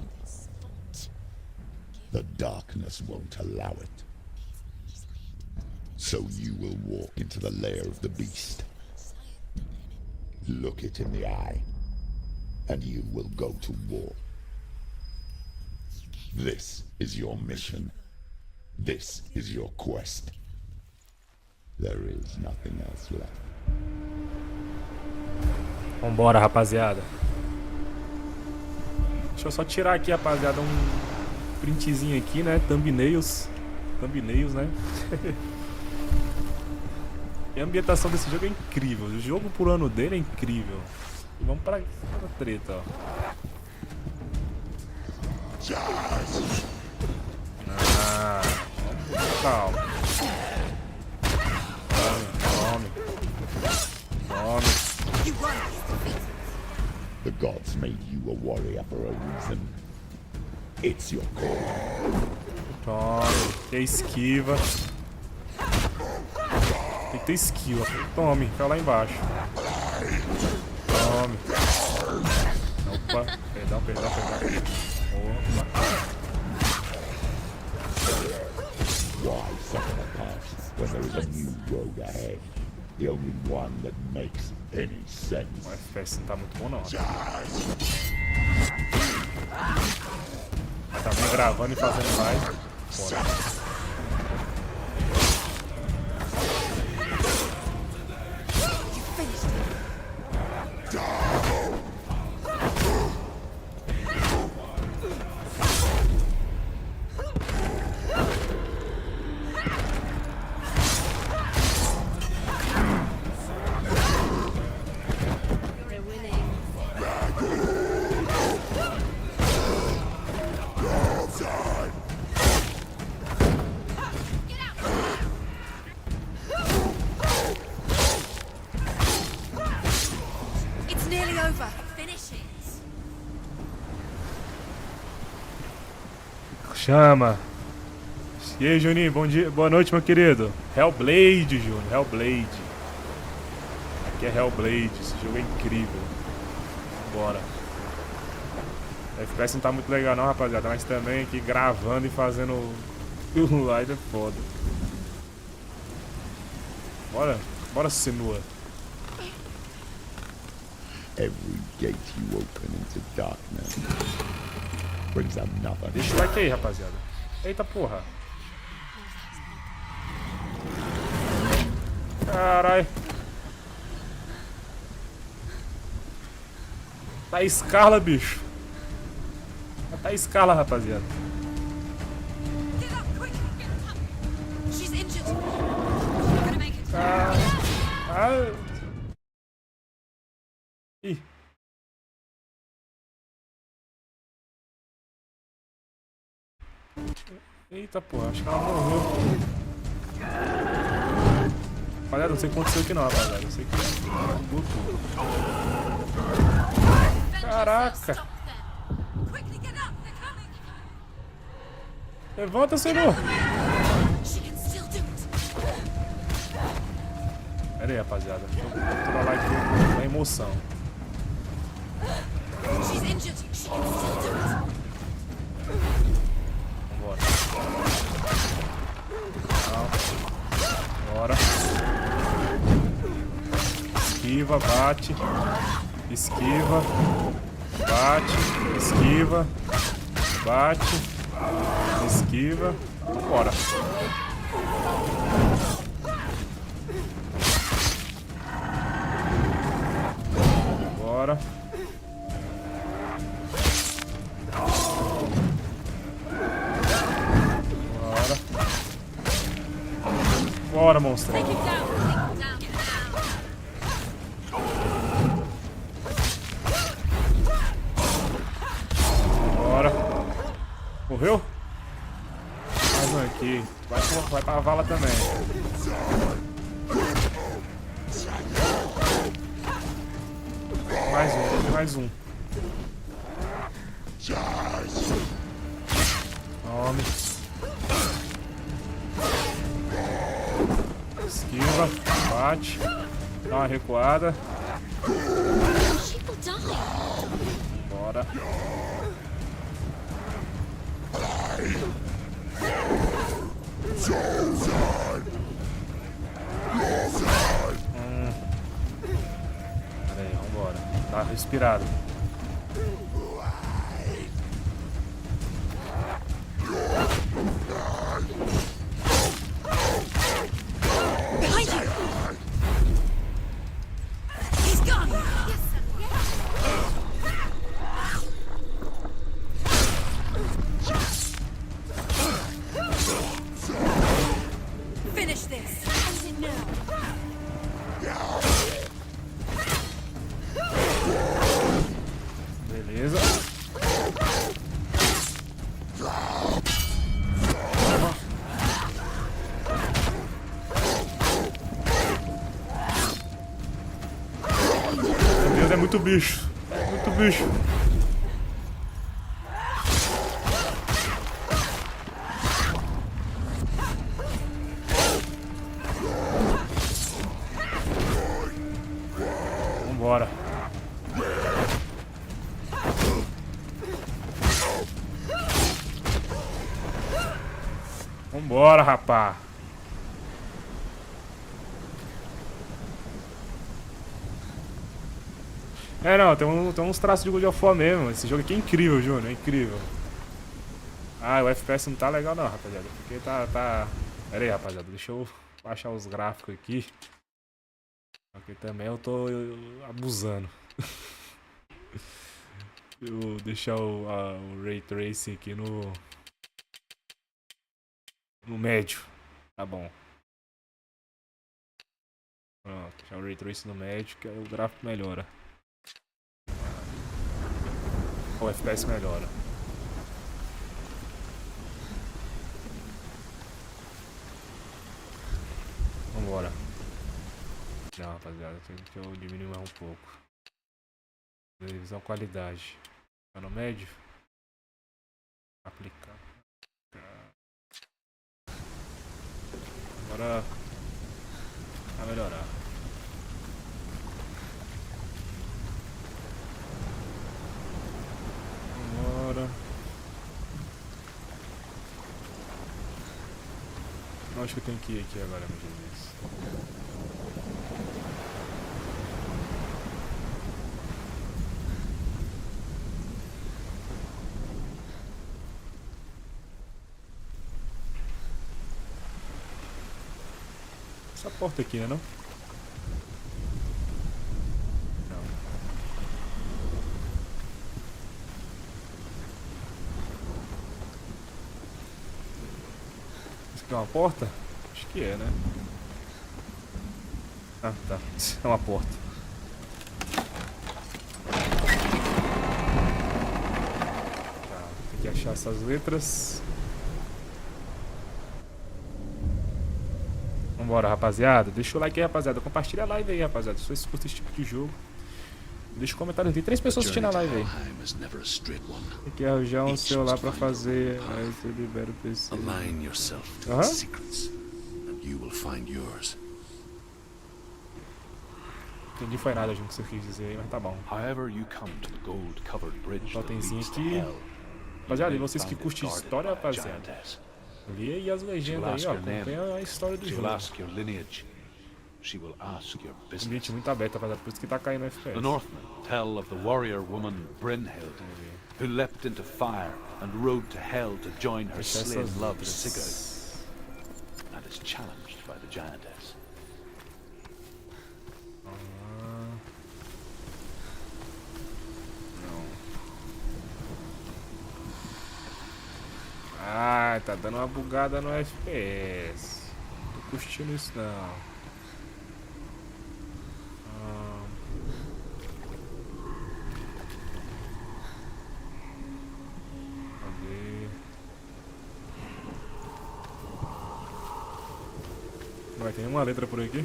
S8: The darkness won't allow it. So you will walk into the lair of the beast. Look it in the eye, and you will go to war. This is your mission. This is your quest. There is nothing else left.
S1: Vambora, rapaziada. Deixa eu só tirar aqui, rapaziada, um printzinho aqui, né? Thumbnails. Thumbnails, né? E a ambientação desse jogo é incrível. O jogo por ano dele é incrível. E vamos pra treta, ó. Ah, calma.
S8: The gods made you a warrior for a reason. It's your call.
S1: Tome. Tem esquiva. Tem que ter esquiva. Tome, fica lá embaixo. Tome. Opa, perdão. Opa.
S8: Why suffer the past when there is a new road ahead? The only one that makes any sense.
S1: O FPS não tá muito bom, não. Mas também gravando e fazendo live. Bora. Chama. E aí, Juninho, bom dia, boa noite, meu querido. Hellblade, Júnior, Hellblade. Aqui é Hellblade, esse jogo é incrível. Bora. O FPS não tá muito legal não, rapaziada, mas também aqui gravando e fazendo o live é foda. Bora, Senua.
S8: Every gate you open into darkness brings another.
S1: Deixa o like aí, rapaziada. Eita porra. Carai. Tá escala, bicho. Tá escala, rapaziada.
S4: Get up, quick! Get up! She's injured. You're gonna make it.
S1: Ih. Eita porra, acho que ela morreu. Rapaziada, não sei o que aconteceu aqui não, rapaziada. Eu sei que mudou tudo. Caraca!
S4: Quickly get up! They're coming!
S1: Levanta, Senhor!
S4: She can still do it!
S1: Pera aí, rapaziada. Deixa eu controlar aqui a emoção.
S4: She's injured! She can still do it!
S1: Vambora. Não. Bora. Esquiva, bate. Esquiva. Bate. Esquiva. Bate. Esquiva. Bora. Bora. Bora, monstro.
S4: Take it down! Take it down!
S1: Bora. Morreu? Mais um aqui. Vai pra vala também. Mais um. Tome. Esquiva, bate, dá uma recuada. Bora. Pera aí, vambora. Tá respirado.
S4: Behind you! He's gone! Yes, sir. Finish this! End it now!
S1: Beleza. Meu Deus, é muito bicho. É muito bicho. Vambora. Vambora, rapá. É, não, tem uns traços de God of War mesmo. Esse jogo aqui é incrível, Júnior, é incrível. Ah, o FPS não tá legal não, rapaziada. Porque tá... Pera aí, rapaziada, deixa eu baixar os gráficos aqui. Porque também eu tô abusando. Eu vou deixar o Ray Tracing aqui no médio. Tá bom. Pronto, deixar o Ray Tracing no médio, que aí o gráfico melhora. O FPS melhora. Vambora. Não, rapaziada, tem que eu diminuir mais um pouco. Televisão qualidade. Tá no médio? Aplicar. Agora vai melhorar. Vambora. Acho que eu tenho que ir aqui agora, meu Jesus. Essa porta aqui, né, não? Não. Isso aqui é uma porta? Acho que é, né? Ah, tá. É uma porta. Tá, tem que achar essas letras. Vambora, rapaziada. Deixa o like aí, rapaziada. Compartilha a live aí, rapaziada. Se vocês curtem esse tipo de jogo, deixa um comentário. Tem 3 pessoas assistindo a live aí. Tem que arranjar um celular pra fazer. Aí você libera o PC.
S5: Align yourself to
S1: Aham.
S5: its secrets, and you will find yours.
S1: Entendi foi nada, gente, que você quis dizer aí, mas tá bom.
S9: However you come to the gold-covered bridge that
S1: Totemzinho
S9: leads to
S1: aqui.
S9: hell,
S1: Rapaziada, e
S9: you may
S1: vocês que
S9: find it
S1: curtem
S9: guarded
S1: história,
S9: by a
S1: rapaziada,
S9: giantess.
S1: lê aí as legendas aí, ó. Acompanha a história do
S9: She will
S1: jogo.
S9: ask your lineage. She will ask your
S1: Ambiente
S9: business.
S1: muito aberto, rapaziada, por isso que tá caindo o FPS.
S9: The Northmen tell of the warrior woman Brynhild, who leapt into fire and rode to hell to join her
S1: Deixa
S9: slain
S1: essas
S9: love
S1: letras.
S9: Sigurd, and is challenged by the giantess.
S1: Ah, tá dando uma bugada no FPS. Tô curtindo isso não. Cadê? Não vai ter nenhuma letra por aqui?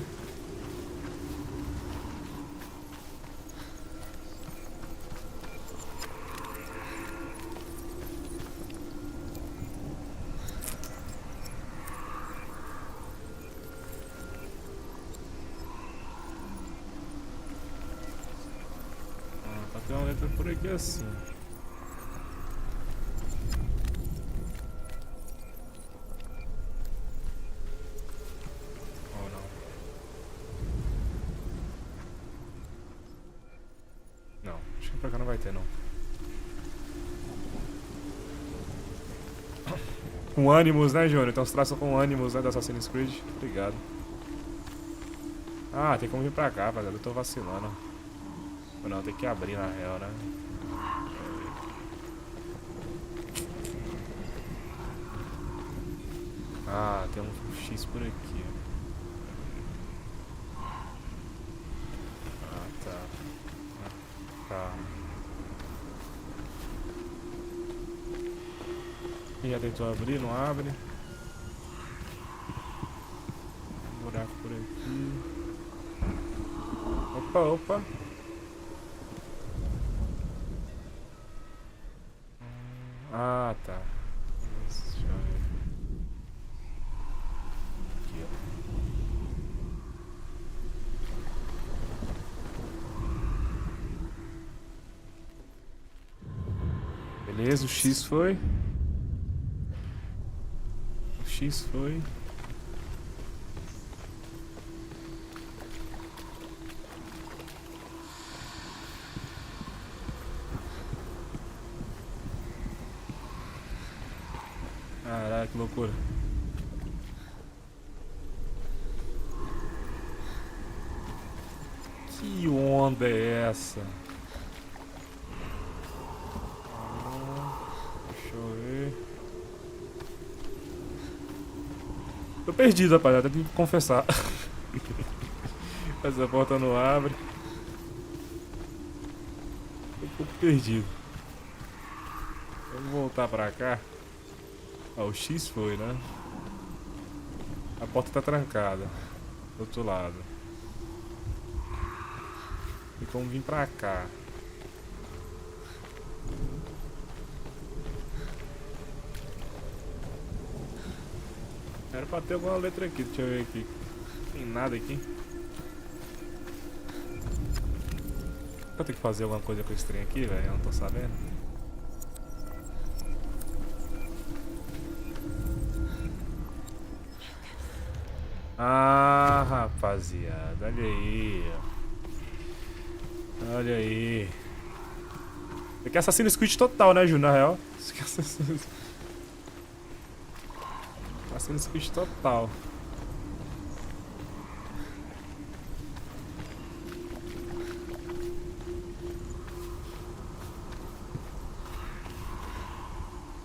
S1: Tem uma letra por aqui assim. Ou não? Não, acho que pra cá não vai ter não. Com ânimos, né, Júnior? Então se traça com ânimos, né, da Assassin's Creed. Obrigado. Ah, tem como vir pra cá, rapaziada. Eu tô vacilando. Não, tem que abrir na real, né? Ah, tem um X por aqui. Ah, tá. Tá. Quem já tentou abrir, não abre. Um buraco por aqui. Opa, opa. Ah, tá. Deixa eu ver. Aqui, ó. Beleza, o X foi. O X foi. Caraca, que loucura. Que onda é essa? Deixa eu ver. Tô perdido, rapaziada, tenho que confessar. Essa porta não abre. Tô um pouco perdido. Vamos voltar pra cá. Ah, o X foi, né? A porta tá trancada. Do outro lado. E como vir pra cá? Era pra ter alguma letra aqui, deixa eu ver aqui. Não tem nada aqui. Eu tenho que fazer alguma coisa com esse trem aqui, velho, eu não tô sabendo. Ah, rapaziada, olha aí. Olha aí. Isso aqui é Assassin's Creed total, né, Ju, na real? Isso aqui é Assassin's Creed total.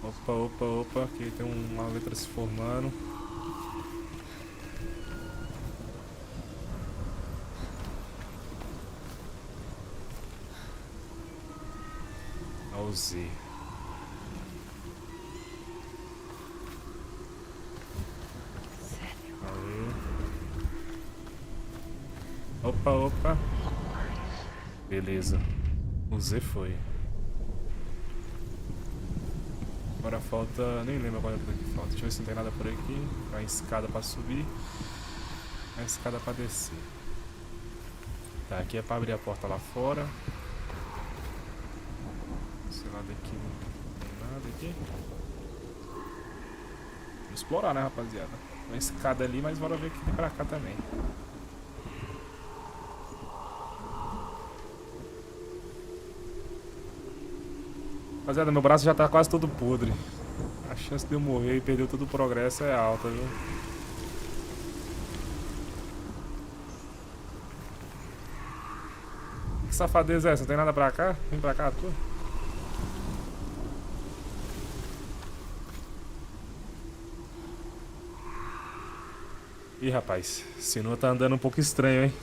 S1: Opa, opa, opa, aqui tem uma letra se formando. Ao Z. Aí. Opa, opa. Beleza. O Z foi. Agora falta... Nem lembro agora o que falta. Deixa eu ver se não tem nada por aqui. A escada pra subir. A escada pra descer. Tá, aqui é pra abrir a porta lá fora. Esse lado aqui não tem nada aqui. Vamos explorar, né, rapaziada? Uma escada ali, mas bora ver o que tem pra cá também. Rapaziada, meu braço já tá quase todo podre. A chance de eu morrer e perder todo o progresso é alta, viu? Que safadeza é essa? Não tem nada pra cá? Vem pra cá, tu. Ih, rapaz, Sinua tá andando um pouco estranho, hein?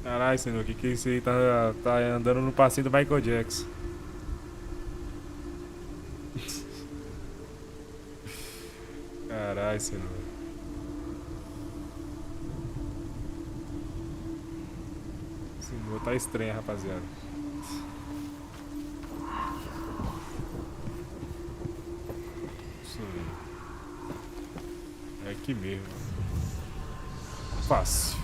S1: Caralho, Sinua, o que é isso aí? Tá andando no passinho do Michael Jackson. Caralho, Sinua. Sinua tá estranho, rapaziada. É aqui mesmo. Fácil.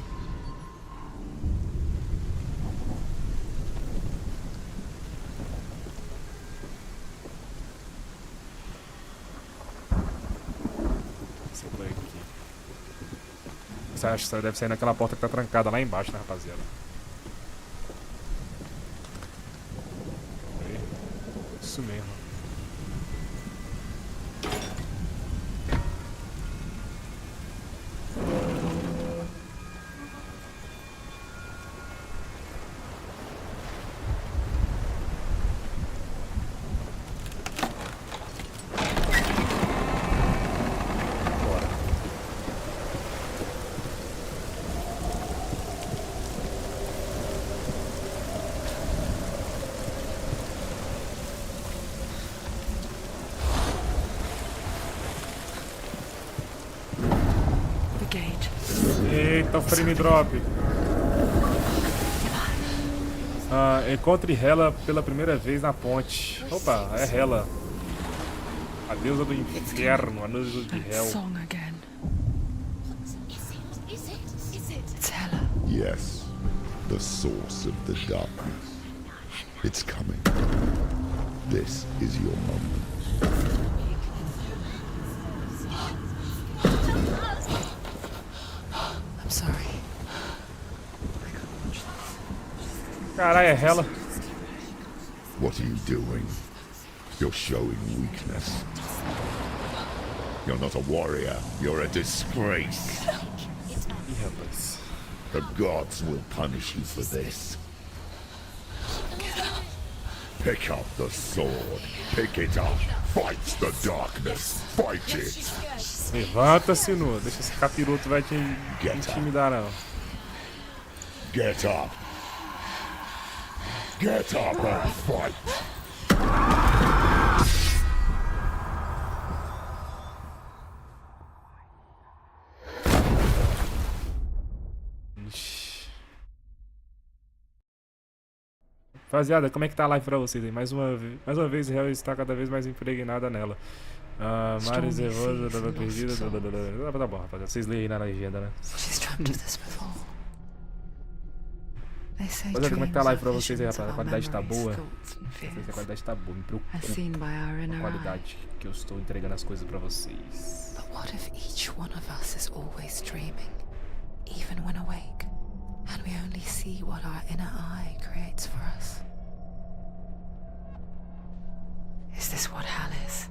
S1: Essa aqui. Você acha que você deve sair naquela porta que tá trancada lá embaixo, né, rapaziada? Aí. Isso mesmo. Eita, o frame drop. Encontre Hela pela primeira vez na ponte. Opa, é Hela. A deusa do inferno, a deusa de Hel.
S8: Yes, the source of the darkness. It's coming. This is your moment.
S2: I'm sorry.
S1: Caralho, é Hela.
S8: What are you doing? You're showing weakness. You're not a warrior. You're a disgrace.
S1: Ih, rapaz.
S8: The gods will punish you for this. Pick up the sword. Pick it up. Fight the darkness. Fight it.
S1: Levanta, Sinua. Deixa esse capiroto vai te intimidar, não.
S8: Get up. Get up and fight.
S1: Rapaziada, como é que tá a live pra vocês aí? Mais uma vez, Hel está cada vez mais impregnada nela. Mari Zevosa, tava perdida. Tá bom, rapaziada. Vocês leem aí na legenda, né? Rapaziada, como é que tá a live pra vocês aí, rapaziada? A qualidade tá boa? Não sei se a qualidade tá boa, me preocupa a qualidade que eu estou entregando as coisas pra vocês.
S2: But what if each one of us is always dreaming, even when awake, and we only see what our inner eye creates for us? Is this what hell is?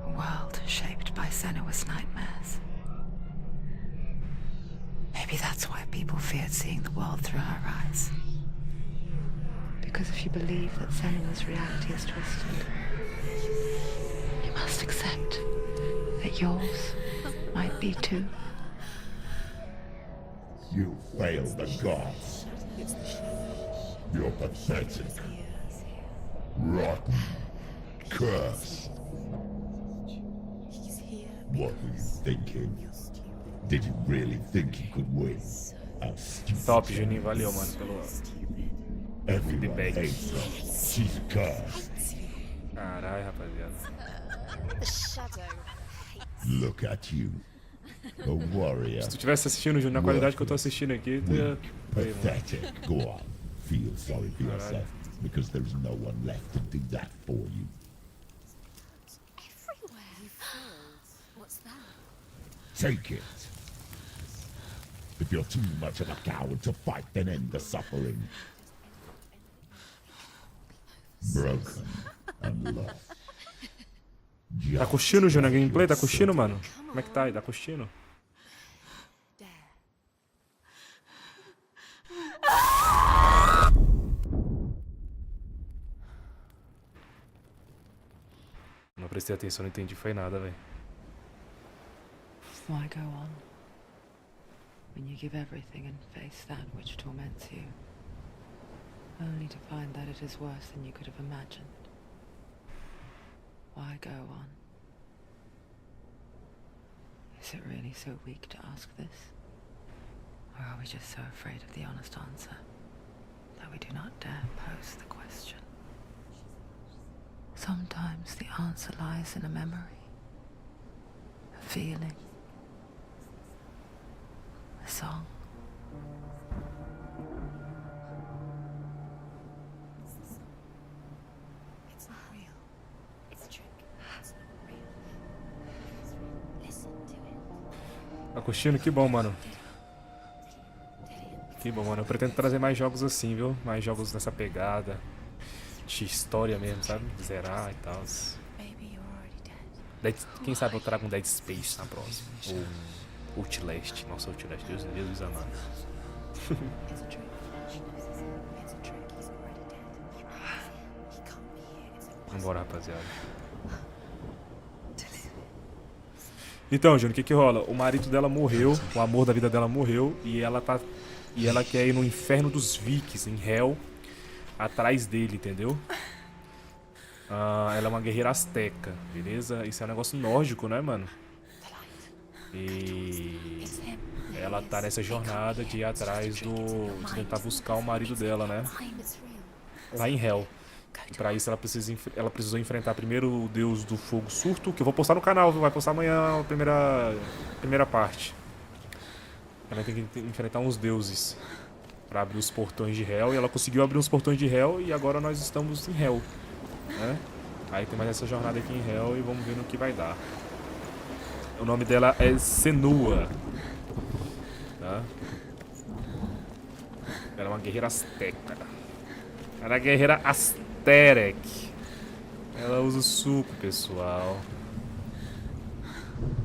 S2: A world shaped by Senua's nightmares. Maybe that's why people feared seeing the world through her eyes. Because if you believe that Senua's reality is twisted, you must accept that yours might be too.
S8: You failed the gods. You're pathetic. Rotten. Cursed. What were you thinking? Did you really think you could win? How stupid.
S1: Top, Juninho, valeu, mano, pelo
S8: Everyone
S1: feedback.
S8: hates her. She's cursed.
S1: Caralho, rapaziada.
S8: Look at you. A warrior.
S1: Se tu tivesse assistindo, Júnior, na qualidade que eu tô assistindo aqui, tu ia...
S8: Weak, pathetic. Go on. Feel sorry for yourself, because there's no one left to do that for you.
S4: What's that?
S8: Take it. If you're too much of a coward to fight, then end the suffering. Broken and lost.
S1: Tá curtindo, Júnior, a gameplay? Tá curtindo, mano? Como é que tá aí? Tá curtindo? Não prestei atenção, não entendi, foi nada, velho.
S2: Why go on when you give everything and face that which torments you, only to find that it is worse than you could have imagined? Why go on? Is it really so weak to ask this? Or are we just so afraid of the honest answer that we do not dare pose the question? Sometimes the answer lies in a memory, a feeling, a song.
S4: It's not real. It's a trick. It's not real. Listen to it.
S1: Tá curtindo? Que bom, mano. Que bom, mano. Eu pretendo trazer mais jogos assim, viu? Mais jogos nessa pegada. De história mesmo, sabe? Zerar e tal. Quem sabe eu trago um Dead Space na próxima. Ou um Outlast. Nossa, Outlast, Deus amado. Vambora, rapaziada. Então, Júnior, o que rola? O marido dela morreu, o amor da vida dela morreu, e ela quer ir no inferno dos Vikings, em Hell, atrás dele, entendeu? Ela é uma guerreira asteca, beleza? Isso é um negócio nórdico, né, mano? E ela tá nessa jornada de ir atrás de tentar buscar o marido dela, né? Lá em Hell. E pra isso ela precisou enfrentar primeiro o deus do fogo surto, que eu vou postar no canal, viu? Vai postar amanhã a primeira parte. Ela tem que enfrentar uns deuses pra abrir os portões de Hell, e ela conseguiu abrir os portões de Hell, e agora nós estamos em Hell, né? Aí tem mais essa jornada aqui em Hell, e vamos ver no que vai dar. O nome dela é Senua, tá? Ela é uma guerreira asteca. Ela é a guerreira Asterek. Ela usa o suco, pessoal.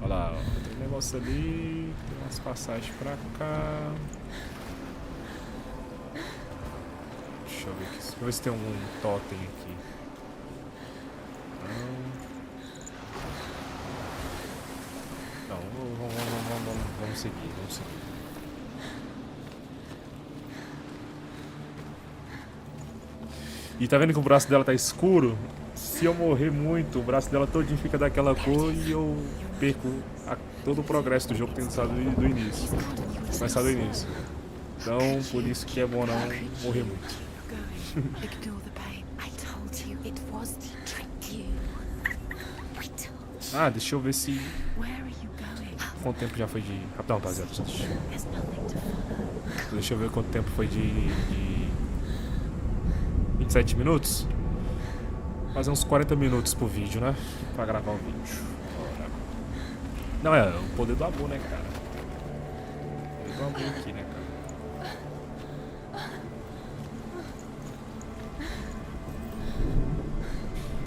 S1: Olha lá, ó. Tem um negócio ali, tem umas passagens pra cá. Deixa eu ver aqui. Deixa eu ver se tem algum totem aqui. Não, vamos seguir, vamos seguir. E tá vendo que o braço dela tá escuro? Se eu morrer muito, o braço dela todinho fica daquela cor e eu perco todo o progresso do jogo tendo saído do início. Começar do início. Então, por isso que é bom não morrer muito.
S2: Ignore the pain. I told you it was to trick you. I told you.
S1: Ah, deixa eu ver se...
S2: Where are you going?
S1: Quanto tempo já foi de... Rapidão, rapaziada.
S2: There's nothing to follow.
S1: Deixa eu ver quanto tempo foi de 27 minutos. Fazer uns 40 minutos pro vídeo, né? Pra gravar o vídeo. Bora. Não, é o poder do amor, né, cara? O poder do amor aqui, né, cara?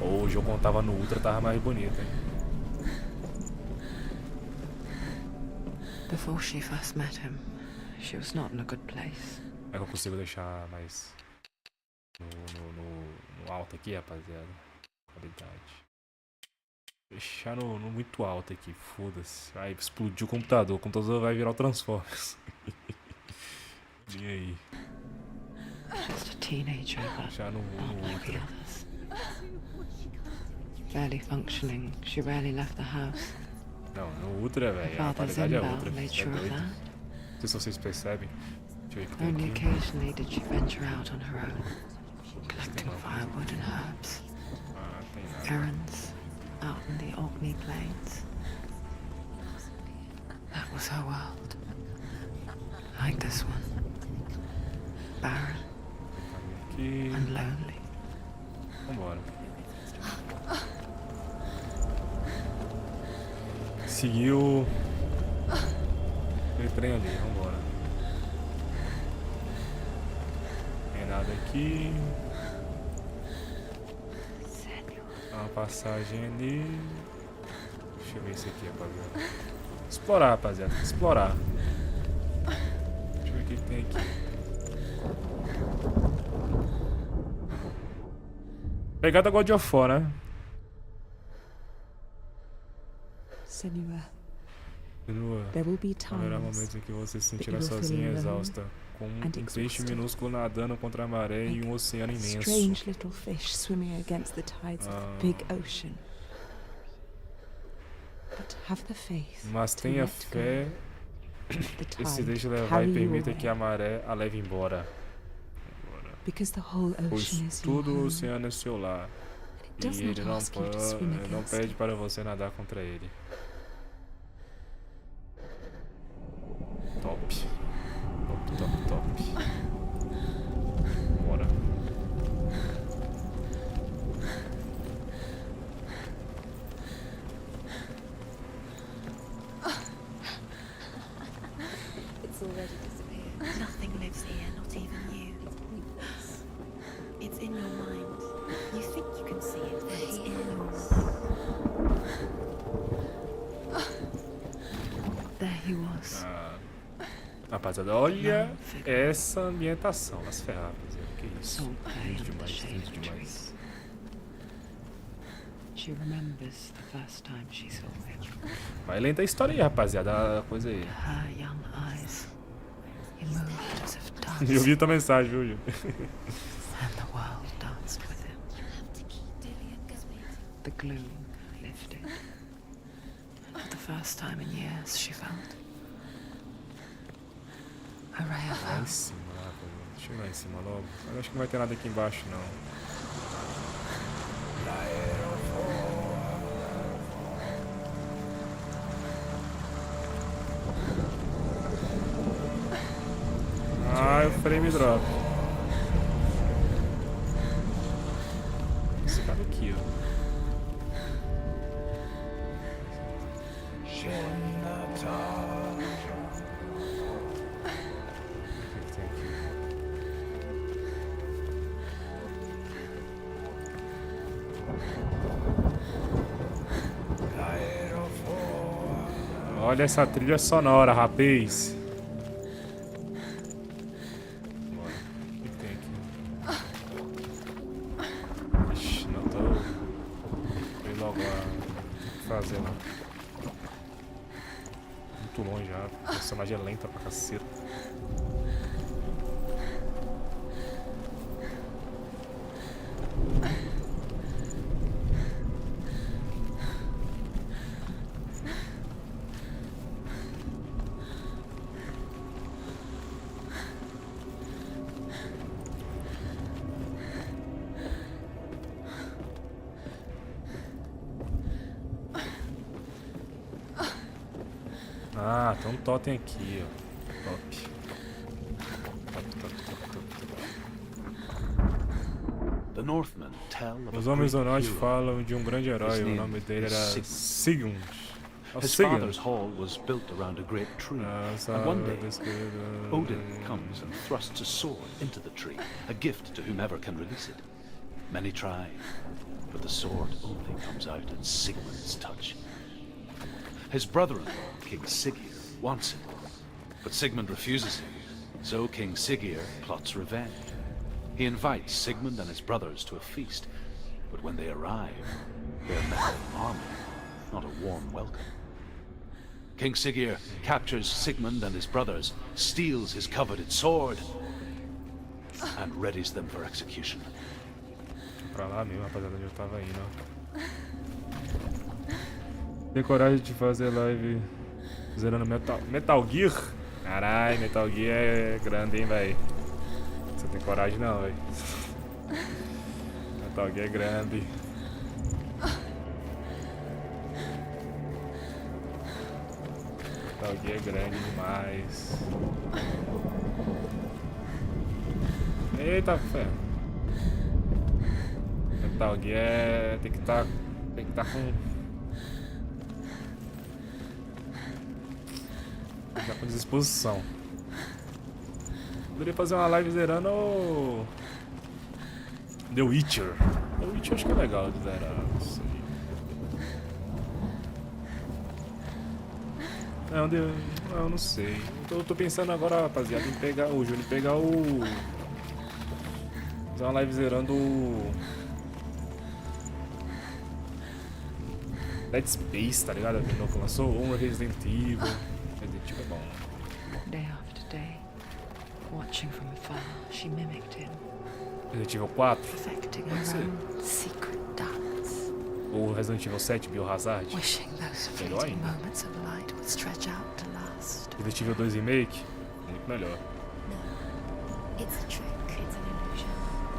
S1: Hoje eu contava no Ultra, tava mais bonito, hein?
S2: Before she first met him, she was not in a good place.
S1: Como é que eu consigo deixar mais no alto aqui, rapaziada? Qualidade. Deixar no muito alto aqui, foda-se. Vai explodir o computador vai virar o Transformers. E aí?
S2: Just a teenager, but
S1: Deixar no
S2: not like the
S1: Ultra.
S2: others. Barely functioning, she rarely left the house.
S1: Não, no Ultra, velho. A
S2: Father's
S1: qualidade é
S2: inbound
S1: outra.
S2: made
S1: É
S2: sure of
S1: doido.
S2: that.
S1: Não sei se vocês percebem. Deixa eu ver o que tem
S2: Only
S1: aqui.
S2: occasionally did she venture out on her own, collecting firewood and herbs,
S1: Ah, tem nada.
S2: errands out in the Orkney Plains. That was her world. Like this one. Barren
S1: Aqui.
S2: and lonely.
S1: Vambora. Seguiu aquele trem ali, vambora. Tem nada aqui. Uma passagem ali. Deixa eu ver isso aqui, rapaziada. Explorar, rapaziada. Explorar. Deixa eu ver o que tem aqui. Pegada God of War, né?
S3: Senua,
S1: Continua.
S3: there will be
S1: Haverá
S3: times
S1: momentos em que você se
S3: that
S1: sentirá
S3: you will feel
S1: sozinha e
S3: alone
S1: exausta, com um
S3: and
S1: peixe
S3: exhausted.
S1: minúsculo nadando contra a maré e um oceano imenso.
S3: strange little fish swimming against the tides of the big ocean. But have the faith
S1: Mas
S3: to
S1: tenha
S3: let
S1: fé
S3: go. The
S1: e se
S3: tide
S1: deixe levar
S3: carry
S1: e
S3: you
S1: permita
S3: away,
S1: que a maré a leve embora.
S3: because the whole
S1: Pois
S3: ocean is your
S1: todo o
S3: home.
S1: oceano é seu lar.
S3: It
S1: E
S3: does not
S1: ele não,
S3: ask you to swim
S1: não
S3: against
S1: pede
S3: it.
S1: para você nadar contra ele. Top. Top, top, top. Bora.
S4: It's already disappeared.
S2: Nothing lives here, not even you. It's in your mind. You think you can see it, but it's in your mind. There he was.
S1: Ah, rapaziada, olha essa ambientação. As ferradas. Que isso.
S2: Soul play
S1: Lindo
S2: under the
S1: demais,
S2: shade
S1: lindo
S2: of a tree.
S1: demais.
S2: She remembers the first time she saw him.
S1: Vai lenta a história aí, rapaziada. A coisa aí.
S2: Her young eyes. He moved as if
S1: Eu
S2: dancing,
S1: vi tua mensagem, Júlio.
S2: and the world danced with him.
S4: You have to keep doing it,
S2: The gloom lifted. For the first time in years, she felt a ray of
S1: Lá em
S2: hope.
S1: cima, rapaziada. Deixa eu ir lá em cima logo. Mas acho que não vai ter nada aqui embaixo, não. Ah, o frame drop. Esse cara aqui, ó. O que tem aqui? Olha essa trilha sonora, rapaz. Bora. O que tem aqui? Ixi, não tô. Fui logo a fazer lá. Muito longe já. A personagem é lenta pra caceta. Ah, tem um totem aqui, ó. Top.
S9: The Northmen tell of
S1: Os
S9: a
S1: homens do
S9: great
S1: norte
S9: hero.
S1: falam de um grande herói.
S9: His
S1: O
S9: name
S1: nome dele
S9: is
S1: era
S9: Sigmund.
S1: Sigmund.
S9: His
S1: Sigmund.
S9: father's hall was built around a great tree,
S1: Ah,
S9: and one day
S1: descreveu.
S9: Odin comes and thrusts a sword into the tree, a gift to whomever can release it. Many try, but the sword only comes out at Sigmund's touch. His brother-in-law, King Siggeir, wants it, but Sigmund refuses him, so King Siggeir plots revenge. He invites Sigmund and his brothers to a feast, but when they arrive, they're met with armor, not a warm welcome. King Siggeir captures Sigmund and his brothers, steals his coveted sword, and readies them for execution.
S1: Pra lá mesmo, rapaziada, onde eu tava indo, ó. Tem coragem de fazer live zerando Metal Gear? Caralho, Metal Gear é grande, hein, véi. Você tem coragem não, véi. Metal Gear é grande. Metal Gear é grande demais. Eita, fé. Metal Gear tem que tá com... Tá com disposição. Poderia fazer uma live zerando o The Witcher. The Witcher acho que é legal de zerar. Não sei. Eu não sei. Eu tô pensando agora, rapaziada, em pegar o Júnior, pegar o... Fazer uma live zerando o... Dead Space, tá ligado? Que lançou um Resident Evil. Resident Evil é bom.
S2: Day after day, watching from afar, she mimicked him,
S1: Resident Evil 4.
S2: perfecting
S1: Pode
S2: her
S1: ser.
S2: own secret dance,
S1: Ou Resident Evil 7, Biohazard.
S2: wishing those
S1: Melhor
S2: fleeting
S1: ainda.
S2: moments of light would stretch out to last.
S1: Resident Evil 2 Remake. Muito melhor.
S4: No. It's a trick. It's an illusion.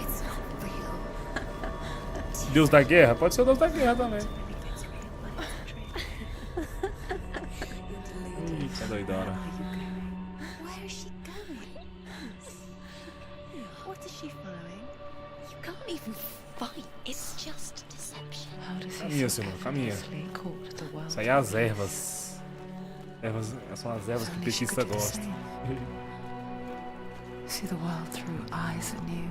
S4: It's not real.
S1: Deus da Guerra? Pode ser o Deus da Guerra também.
S4: It's real, but it's a trick.
S1: Eita, doidona.
S4: Where is she going? What is she following? You can't even fight. It's just deception.
S2: How does he
S1: Caminha,
S2: so
S1: senhor, caminha.
S2: effortlessly court the world?
S1: Isso aí é as ervas. São as ervas que o
S2: Only she
S1: petista
S2: could do the
S1: gosta.
S2: same. See the world through eyes anew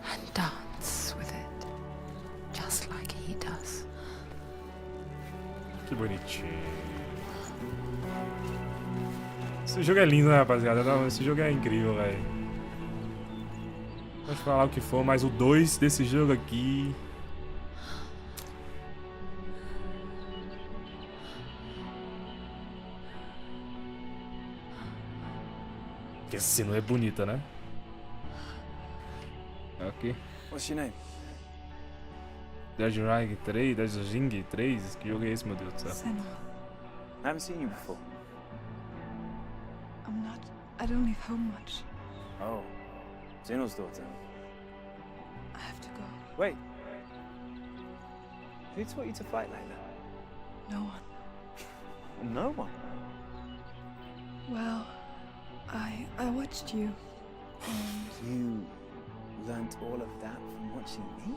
S2: and dance with it, just like he does.
S1: Que bonitinho. Esse jogo é lindo, né, rapaziada? Não, esse jogo é incrível, velho. Pode falar o que for, mas o 2 desse jogo aqui... Que essa cena é bonita, né? Ok.
S10: What's your name?
S1: Dead Ring 3, Dead Ring 3? Que jogo é esse, meu Deus do céu?
S3: Senna,
S10: I haven't seen you before.
S3: I'm not. I don't leave home much.
S10: Oh, Zeno's daughter.
S3: I have to go.
S10: Wait. Who taught you to fight like that?
S3: No one.
S10: No one.
S3: Well, I watched you, and
S10: You learnt all of that from watching me?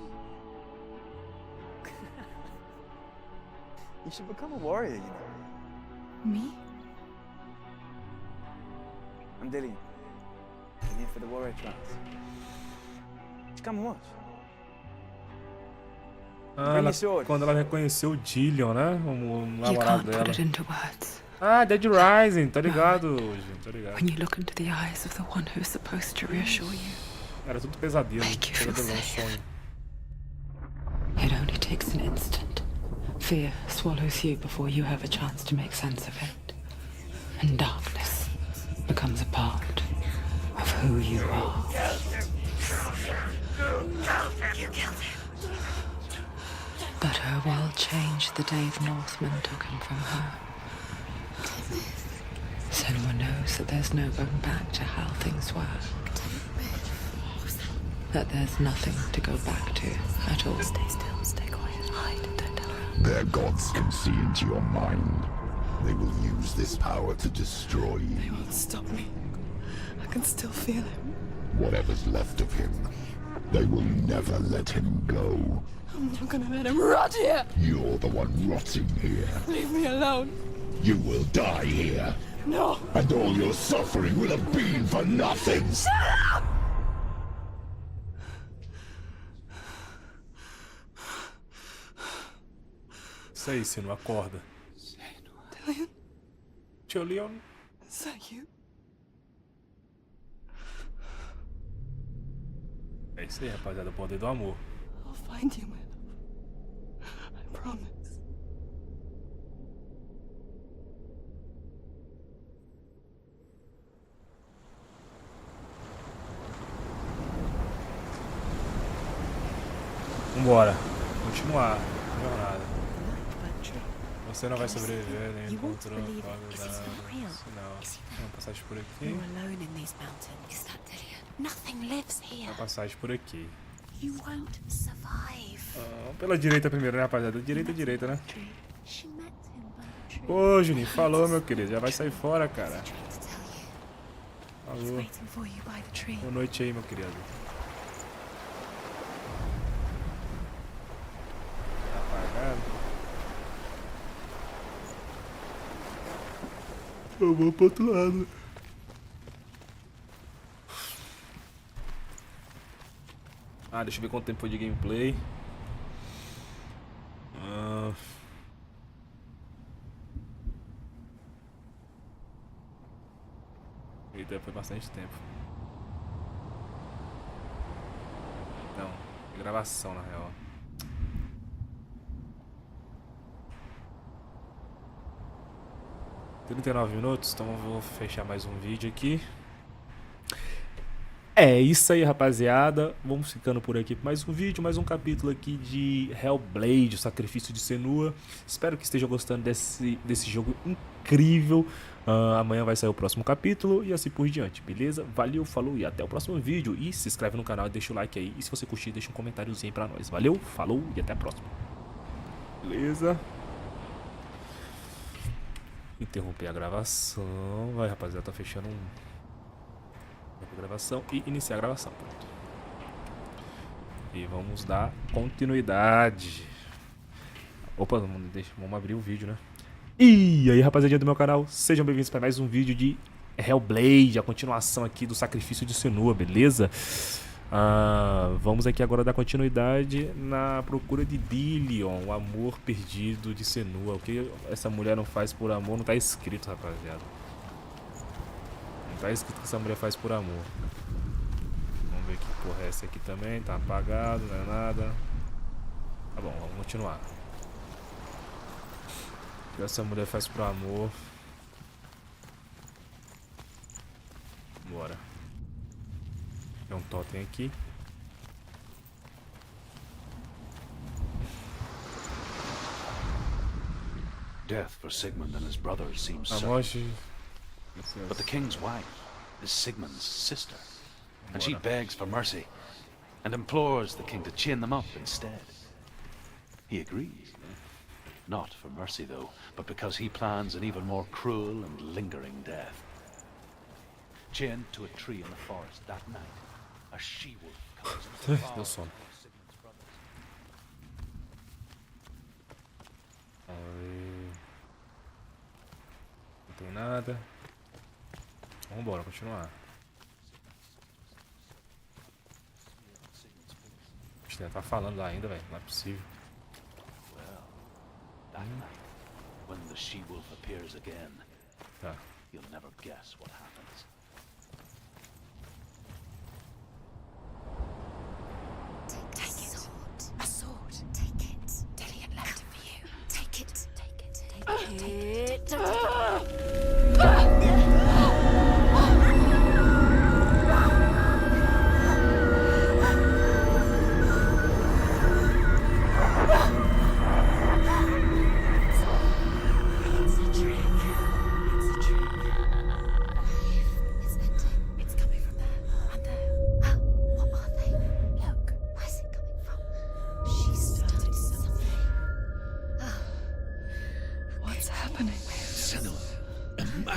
S10: You should become a warrior, you know.
S3: me?
S10: I'm Dillian. I'm here for the warrior trials. Just come and watch.
S1: Ah,
S10: Bring your sword.
S1: quando ela reconheceu o Dillion, né? O
S2: You
S1: namorado
S2: can't
S1: dela.
S2: put it into words.
S1: Ah, Dead Rising, tá ligado, gente, tá ligado.
S2: When you look into the eyes of the one who's supposed to reassure you,
S1: Era tudo pesadelo,
S2: Make you feel
S1: pesadelão,
S2: safe.
S1: sonho.
S2: it only takes an instant. Fear swallows you before you have a chance to make sense of it. And darkness becomes a part of who you are. But her world changed the day the Northmen took him from her. Senua knows that there's no going back to how things were. That there's nothing to go back to at all.
S4: Stay still, stay quiet, hide, don't tell her.
S8: Their gods can see into your mind. They will use this power to destroy you.
S2: They won't stop me. I can still feel him.
S8: Whatever's left of him, they will never let him go.
S2: I'm not gonna let him rot here.
S8: You're the one rotting here.
S2: Leave me alone.
S8: You will die here.
S2: No.
S8: And all your suffering will have been for nothing.
S2: Shut up!
S1: Isso aí, Senua, acorda.
S2: Dillion?
S1: Tio Leon.
S2: Is that you?
S1: É isso aí, rapaziada. O poder do amor.
S2: I'll find you, my love. I promise.
S1: Vambora. Continuar a jornada. Você não vai sobreviver, nem encontrou a Não, passagem por aqui.
S3: You're alone in these mountains. Is that Dillion? Nothing lives here.
S1: Uma passagem por aqui.
S3: You won't survive.
S1: Pela direita primeiro, né, rapaziada? Direita, né?
S3: She met him by the tree.
S1: Ô, Juninho, falou, meu querido. Já vai sair fora, cara.
S3: He's
S1: Falou.
S3: waiting for you by the tree.
S1: Boa noite aí, meu querido. Apagado. Eu vou pro outro lado. Deixa eu ver quanto tempo foi de gameplay. Eita, foi bastante tempo. Não, gravação na real. Tem 39 minutos, então eu vou fechar mais um vídeo aqui. É isso aí, rapaziada. Vamos ficando por aqui. Mais um vídeo, mais um capítulo aqui de Hellblade, o Sacrifício de Senua. Espero que esteja gostando desse jogo incrível. Amanhã vai sair o próximo capítulo e assim por diante, beleza? Valeu, falou e até o próximo vídeo. E se inscreve no canal e deixa o like aí. E se você curtir, deixa um comentáriozinho aí pra nós. Valeu, falou e até a próxima. Beleza? Interromper a gravação. Vai, rapaziada, tá fechando a gravação e iniciar a gravação. Pronto. E vamos dar continuidade. Opa, vamos abrir o vídeo, né? E aí, rapaziada do meu canal, sejam bem-vindos para mais um vídeo de Hellblade, a continuação aqui do Sacrifício de Senua, beleza? Vamos aqui agora dar continuidade na procura de Dillion, o amor perdido de Senua. O que essa mulher não faz por amor não tá escrito, rapaziada. Não tá escrito que essa mulher faz por amor. Vamos ver que porra é essa aqui também, tá apagado, não é nada. Tá bom, vamos continuar. O que essa mulher faz por amor. Bora. Tem um totem aqui.
S9: Death for Sigmund and his brothers seems
S1: A
S9: certain.
S1: morte.
S9: But the king's wife is Sigmund's sister, and she begs for mercy and implores the king to chain them up instead. He agrees. Not for mercy, though, but because he plans an even more cruel and lingering death. Chained to a tree in the forest that night, a she-wolf comes to devour
S1: Deu sono.
S9: Sigmund's brothers.
S1: Aí. Não tem nada. Vambora, continuar. Deixa eu tá falando lá ainda, velho. Não é possível.
S9: Well, that night, when the she-wolf appears again,
S1: Tá.
S9: you'll never guess what happens.
S3: Take it. A sword. Take it. Dillion left it for you. Take it. Take it. Take it.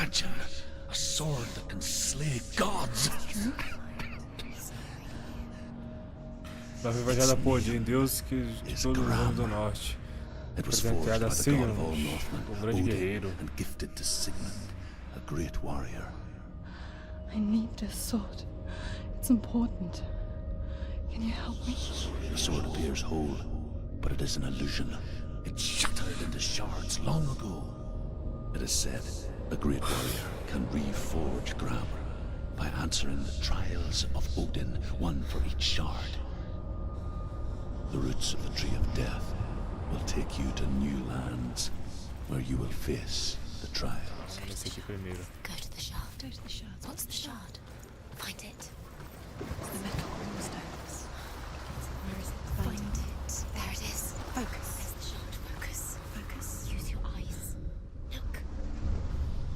S5: SEJA, a sword that can slay gods.
S1: Da Rapaziada, pô, de Deus que de todos os homens do norte.
S5: It was forged by
S1: Presenteada a
S5: the god of
S1: Sigmund,
S5: all Northmen,
S1: grande
S5: Odin,
S1: guerreiro.
S5: and gifted to Sigmund, a great warrior.
S2: I need this sword. It's important. Can you help me?
S5: The sword appears whole, but it is an illusion. It shattered into shards long ago. It is said a great warrior can reforge grammar by answering the trials of Odin, one for each shard. The roots of the Tree of Death will take you to new lands where you will face the trials.
S1: Esse aqui primeiro.
S4: Go to the shard.
S3: Go to the shards.
S4: What's the shard? Find it.
S3: The metal cornerstones. Where is it?
S4: Find it. There it is.
S3: Focus.
S4: There's the shard. Focus.
S3: Focus.
S4: Use your eyes. Look.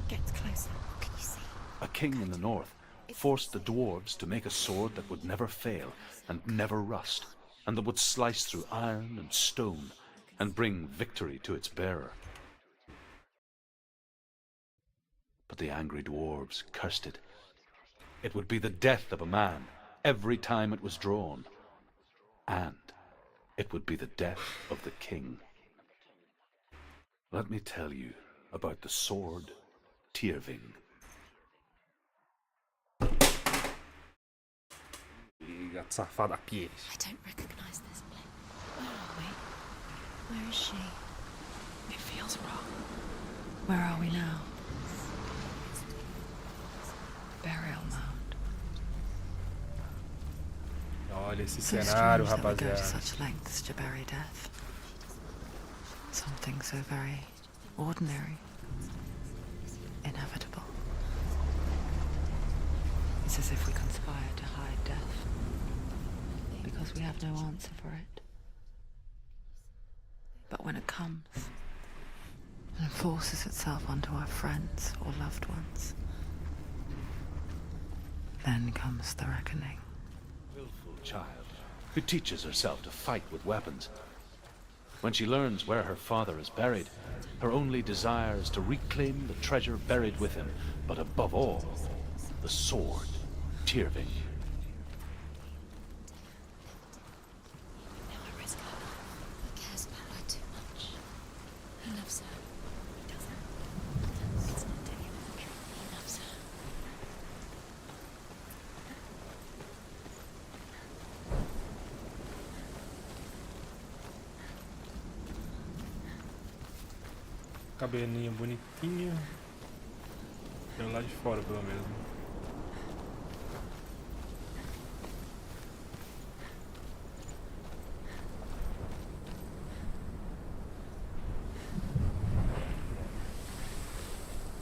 S3: Get closer.
S4: What can you see?
S9: A king in the north forced the dwarves to make a sword that would never fail and never rust, and that would slice through iron and stone and bring victory to its bearer. But the angry dwarves cursed it. It would be the death of a man every time it was drawn, and it would be the death of the king. Let me tell you about the sword Tyrving.
S1: Gato safado a pie.
S4: I don't recognize this place. Where are we? Where is she?
S2: It feels wrong. Where are we now? Burial mound.
S1: Olha esse
S2: So
S1: cenário,
S2: strange that we go to
S1: rapaziada.
S2: such lengths to bury death. Something so very ordinary, inevitable. It's as if we conspire to hide death because we have no answer for it. But when it comes and forces itself onto our friends or loved ones, then comes the reckoning.
S9: Willful child who teaches herself to fight with weapons. When she learns where her father is buried, her only desire is to reclaim the treasure buried with him, but above all, the sword Tyrving.
S4: Never risk her. He cares about her too much. He loves her. He doesn't. It's not any of the truth. He loves her.
S1: Cabelinho bonitinho. Pelo lado de fora, pelo menos.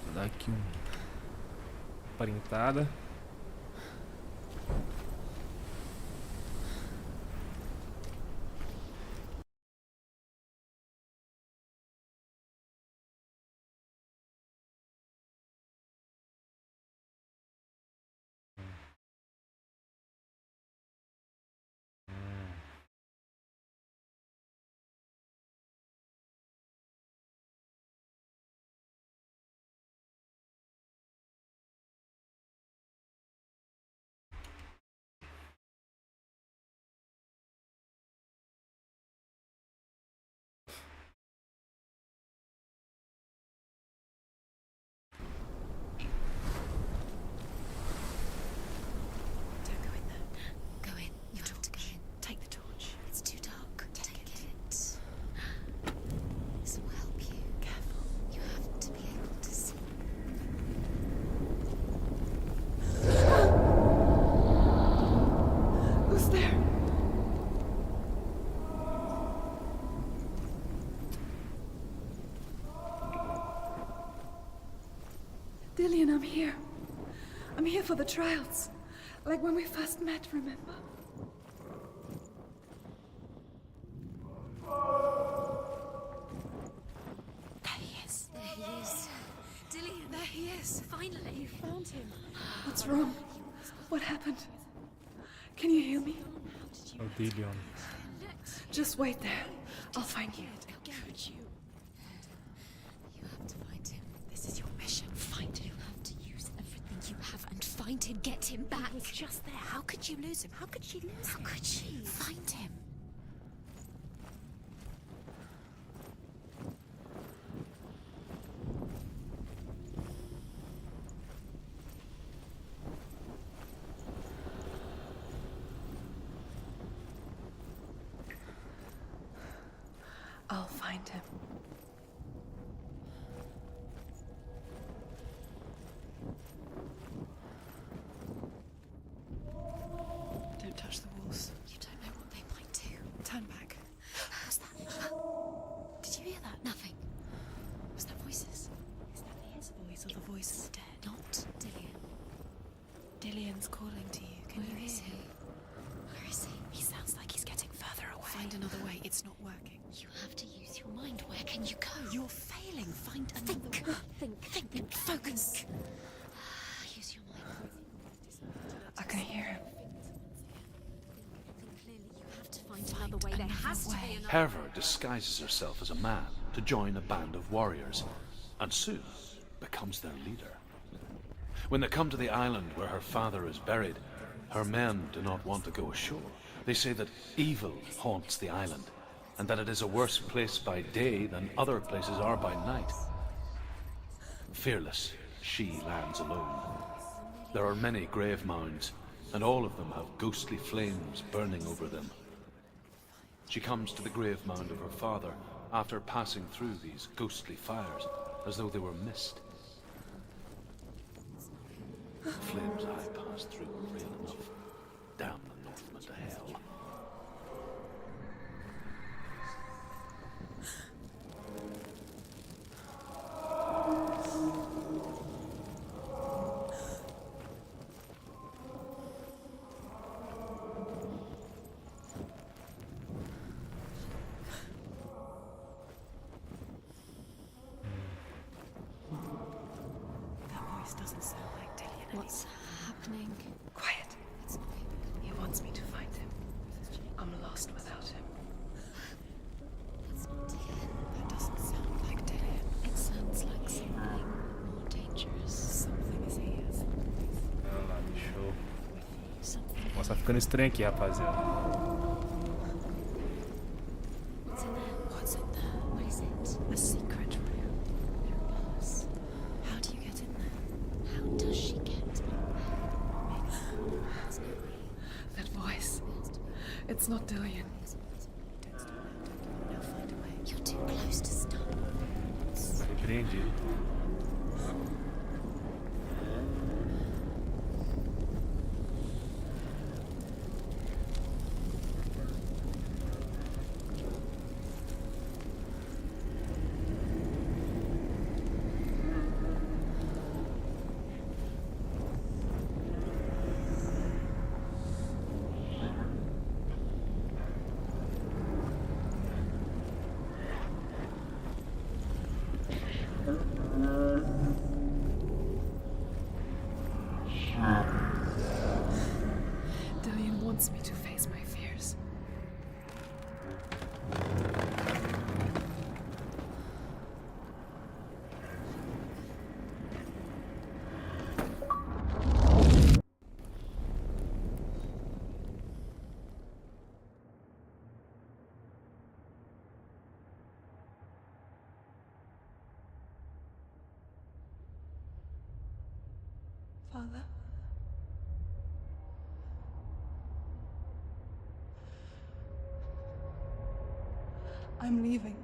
S1: Vou dar aqui uma printada.
S4: Don't go in there. Go in. You have to go in.
S3: Take the torch.
S4: It's too dark. Take it. This will help you.
S3: Careful.
S4: You have to be able to see.
S2: Who's there?
S11: Dillian, I'm here. I'm here for the trials. Like when we first met, remember?
S4: There he is. There he is. Dillian, there he is. Finally.
S11: You found him. What's wrong? What happened? Can you hear me?
S1: É o Dillion.
S11: Just wait there. I'll find you.
S4: Could you? You have to find him. This is your mission. Find him. Find him, get him back.
S3: He was just there. How could you lose him? How could she lose him?
S4: How could she?
S3: Find him.
S11: I'll find him. Don't touch the walls.
S4: You don't know what they might do.
S11: Turn back.
S4: What's that? Did you hear that? Nothing. Was that voices?
S11: Is that his voice or the voice of the dead?
S4: Not Dillian.
S11: Dillian's calling to you. Can you
S4: Where
S11: hear
S4: is
S11: him?
S4: he? Where is he?
S11: He sounds like he's getting further away.
S3: Find another way. It's not working.
S4: You have to use your mind. Where can you go?
S3: You're failing. Find another way.
S4: Think. Focus. Use your mind.
S11: I can hear him.
S4: Think clearly. You have to find another way. There has to be another.
S9: Herva disguises herself as a man to join a band of warriors, and soon becomes their leader. When they come to the island where her father is buried, her men do not want to go ashore. They say that evil haunts the island, and that it is a worse place by day than other places are by night. Fearless, she lands alone. There are many grave mounds, and all of them have ghostly flames burning over them. She comes to the grave mound of her father after passing through these ghostly fires, as though they were mist. The flames I passed through were real enough. Damn the Northmen to hell.
S11: That voice doesn't sound like Dillian.
S4: What's happening?
S11: Quiet.
S4: It's not him.
S11: He wants me to find him. I'm lost without him.
S4: It's not Dillian.
S11: That doesn't sound like Dillian.
S4: It sounds like something more dangerous.
S11: Something is here.
S1: Olha lá, bicho.
S4: Something.
S1: Nossa, tá ficando estranho aqui, rapaziada.
S4: What's in there? What's in there? What is it?
S11: A secret room.
S4: Yes.
S11: How do you get in there?
S4: How does she get in there? There's no way.
S11: That voice.
S4: There has to be.
S11: It's not Dillian.
S4: Don't stop now.
S11: Now find a way.
S4: You're too close to stop.
S1: Repreendido.
S11: Dillian wants me to face my fears. Father? I'm leaving.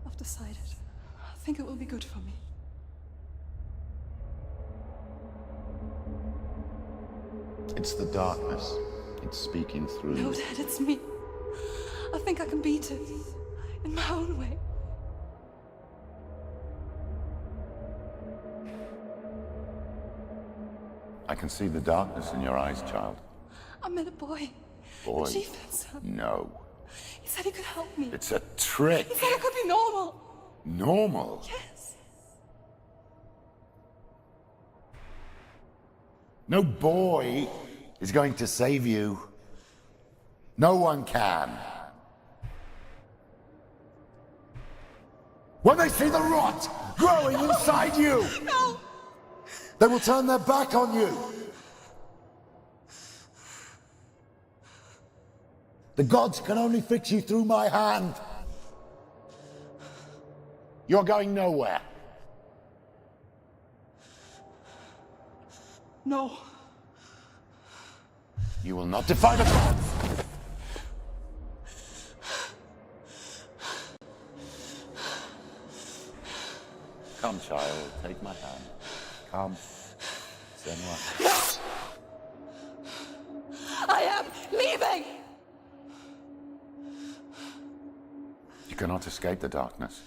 S11: I've decided. I think it will be good for me.
S8: It's the darkness. It's speaking through
S11: No,
S8: you.
S11: Dad, it's me. I think I can beat it. In my own way.
S8: I can see the darkness in your eyes, child.
S11: I met a boy.
S8: Boy.
S11: The chieftain's son.
S8: No.
S11: He said he could help me.
S8: It's a trick.
S11: He said I could be normal.
S8: Normal.
S11: Yes.
S8: No boy is going to save you. No one can. When they see the rot growing inside you,
S11: No!
S8: They will turn their back on you. The gods can only fix you through my hand. You're going nowhere.
S6: No.
S8: You will not defy the gods. Come, child, take my hand. Come. Senua.
S11: I am leaving!
S8: You cannot escape the darkness.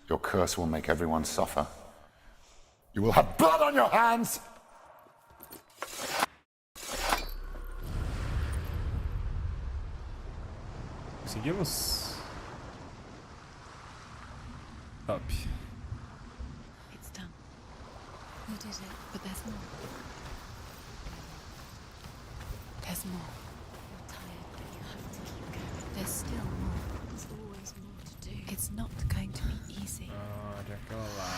S8: Your curse will make everyone suffer. You will have blood on your hands!
S1: Conseguimos? Top.
S2: It's done. You did it, but there's more. There's more. You're tired, but you have to keep going. There's still more. There's always more to do. It's not going to be easy.
S1: Olha aquela lá.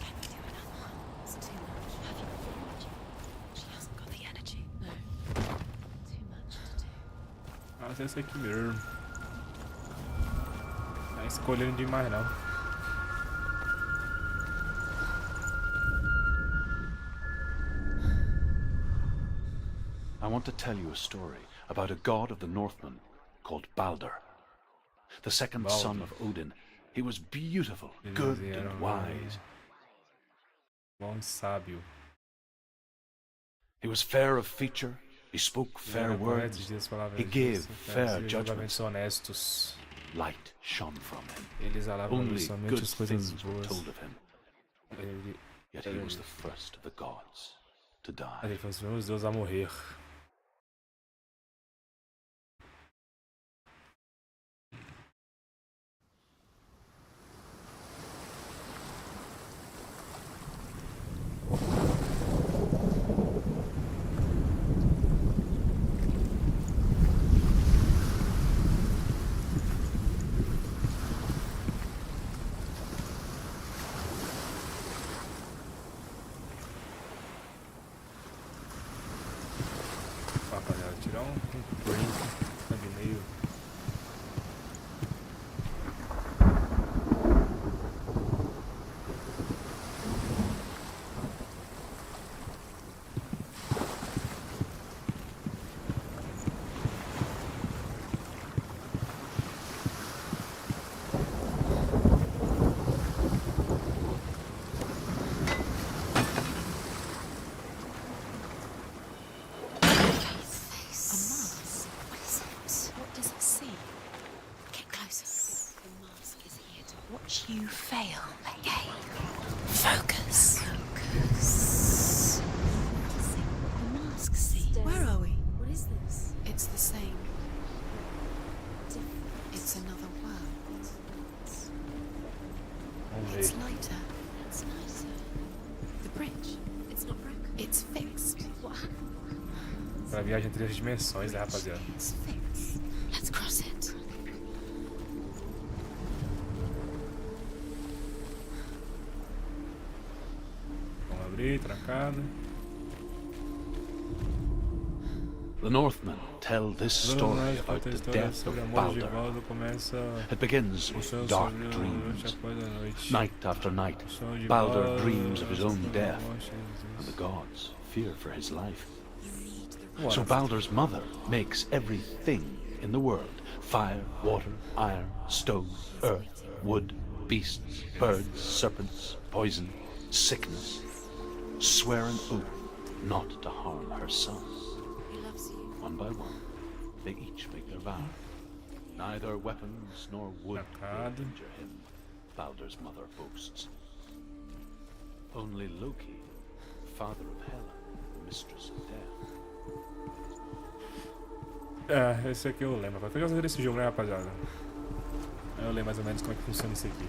S2: Can we do another one? It's too much. Have you fought? She hasn't got the energy. No. Too much to do.
S1: Mas esse aqui mesmo. Não é escolhendo demais não.
S9: I want to tell you a story about a god of the Northmen called Balder. The second son of Odin. He was beautiful, good and wise.
S1: Bom sábio.
S9: He was fair of feature. He spoke fair words. He gave fair judgments.
S1: Honestos.
S9: Light shone from him.
S1: Eles alavam
S9: Only
S1: somente
S9: good
S1: as coisas
S9: things were
S1: boas.
S9: told of him. Yet he was the first of the gods to die.
S1: Ele foi os primeiros deuses a morrer. Rapaziada, tirar um print thumbnail.
S2: You fail again. Focus. Focus. The mask, see? Where are we? What is this? It's the same. It's another world. It's lighter. It's nicer. The bridge. It's not broken. It's fixed. What happened?
S1: Pra viagem entre as dimensões, né, rapaziada?
S2: It's fixed. Let's cross it.
S1: Trancada.
S9: The Northmen tell this story about the death of Balder. It begins with dark dreams. Night after night, Balder dreams of his own death, and the gods fear for his life. So Balder's mother makes everything in the world: fire, water, iron, stone, earth, wood, beasts, birds, serpents, poison, sickness. Swear an oath not to harm her son.
S2: He loves you.
S9: One by one, they each make their vow. Neither weapons nor wood will injure him, Balder's mother boasts. Only Loki, father of Hela, mistress of death.
S1: É, esse aqui eu lembro. Foi por causa desse jogo, né, rapaziada? Eu lembro mais ou menos como é que funciona isso aqui.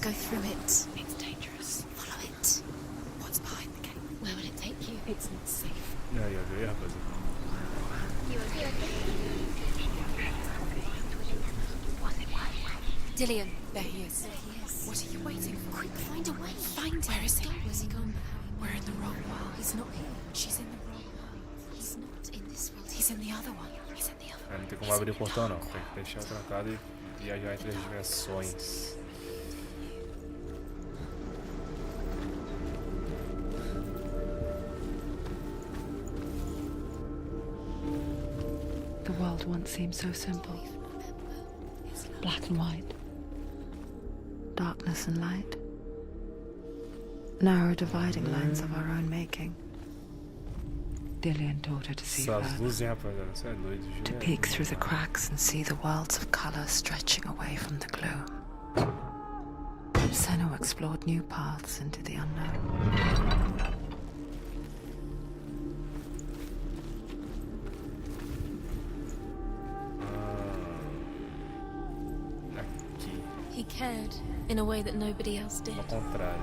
S4: Go through it.
S3: It's dangerous.
S4: Follow it.
S3: What's behind the gate?
S4: Where will it take you?
S3: It's not safe.
S1: E aí, eu vi, rapaziada.
S4: Dillion.
S3: There he is.
S4: There he is.
S3: What are you waiting for?
S4: Quick, find a way.
S3: Find him.
S4: Where is he? Where's he gone?
S3: We're in the wrong world.
S4: He's not here.
S3: She's in the wrong world.
S4: He's not in this world.
S3: He's in the other one. He's in the other
S1: Não tem como abrir o portão não. Tem que deixar trancado e viajar entre as dimensões.
S2: The world once seemed so simple. Black and white. Darkness and light. Narrow dividing lines of our own making. Dillion taught her to see
S1: Essas
S2: further.
S1: luzes, rapaziada. Isso é doido.
S2: To peek through the cracks and see the worlds of color stretching away from the glue. Senna explored new paths into the unknown.
S1: Aqui.
S4: He cared in a way that nobody else did.
S1: Ao contrário.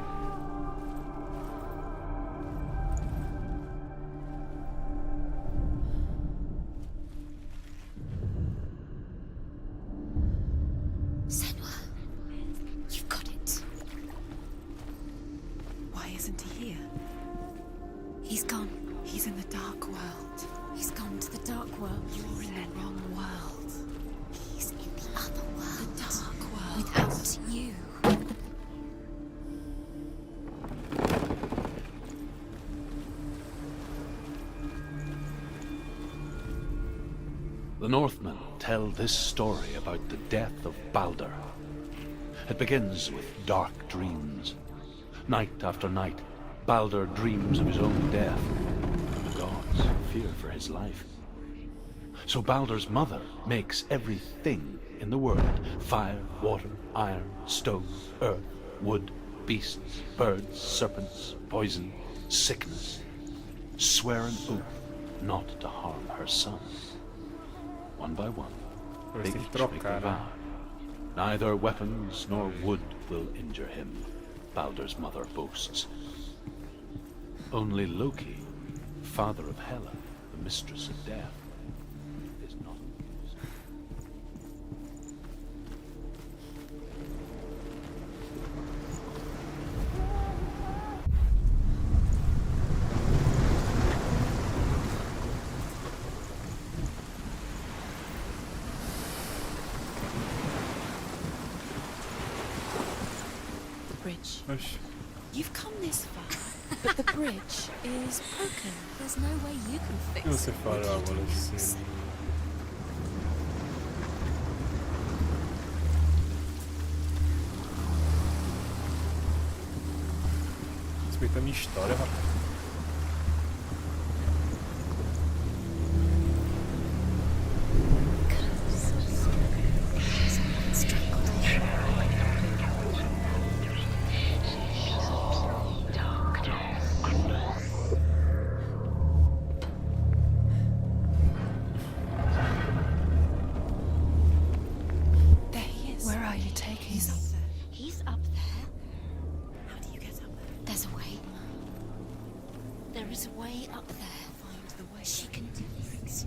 S4: Senwa, you've got it.
S3: Why isn't he here?
S4: He's gone.
S3: He's in the dark world.
S4: He's gone to the dark world.
S3: You're in the wrong world.
S4: He's in the other world.
S3: The dark world.
S4: Without you.
S9: The Northmen tell this story about the death of Baldur. It begins with dark dreams. Night after night, Baldur dreams of his own death. The gods fear for his life. So Baldur's mother makes everything in the world: fire, water, iron, stone, earth, wood, beasts, birds, serpents, poison, sickness. Swear an oath not to harm her son. One by one, they each make a vow. Neither weapons nor wood will injure him, Baldur's mother boasts. Only Loki, father of Hela, the mistress of death, is not amused.
S3: The bridge.
S1: Oxi.
S3: You've come this far, but the bridge is broken.
S4: There's no way you can
S1: O
S4: fix
S1: que você
S4: it.
S1: falou, assim? Respeita a minha história, rapaz.
S3: There he is.
S2: Where are you taking
S3: He's up
S2: us?
S3: there.
S4: He's up there.
S3: How do you get up there?
S4: There's a way. There is a way up there.
S3: Find the way.
S4: She can do things.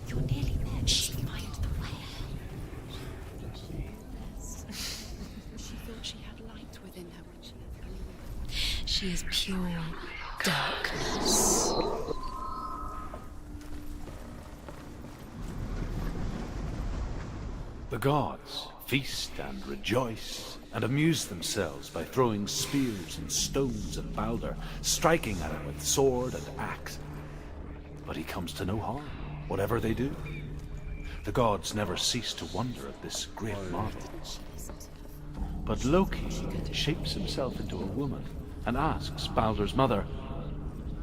S4: You're nearly there. She can find the way.
S3: She thought she had light within her when she left the room.
S4: She is pure darkness.
S9: The gods feast and rejoice and amuse themselves by throwing spears and stones at Baldur, striking at him with sword and axe. But he comes to no harm, whatever they do. The gods never cease to wonder at this great marvel. But Loki shapes himself into a woman and asks Baldur's mother,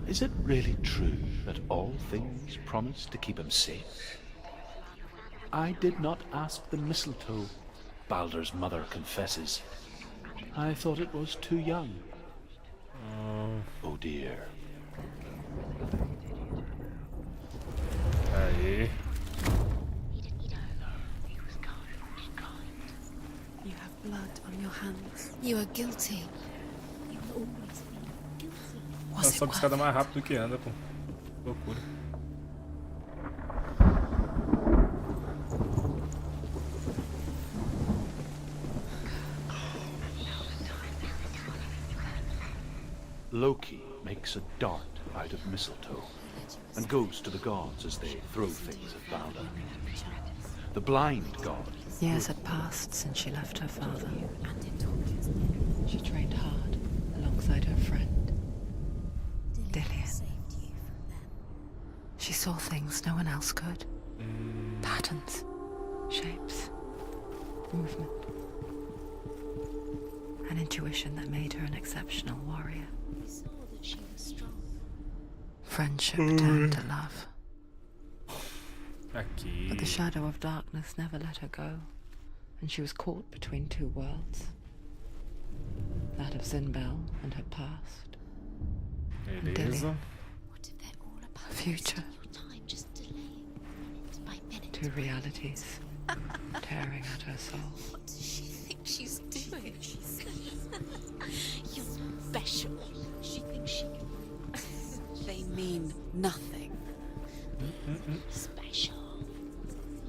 S9: "Is it really true that all things promise to keep him safe?" "I did not ask the mistletoe," Baldur's mother confesses. "I thought it was too young." Oh dear.
S1: Aí.
S3: You have
S2: blood on your hands.
S4: You are guilty. You will always be guilty.
S1: Ela sobe escada mais rápido do que anda, pô. Loucura.
S9: Loki makes a dart out of mistletoe and goes to the gods as they throw things at Balder. The blind god...
S2: Years had passed since she left her father. She trained hard alongside her friend, Dillian. She saw things no one else could. Patterns, shapes, movement. An intuition that made her an exceptional warrior. Friendship turned to love.
S1: Aqui.
S2: But the shadow of darkness never let her go, and she was caught between two worlds. That of Zinbel and her past. And
S1: Beleza.
S2: her future. Two realities tearing at her soul.
S4: What does she think she's doing? You're special. She thinks she can.
S12: They mean nothing.
S4: Special.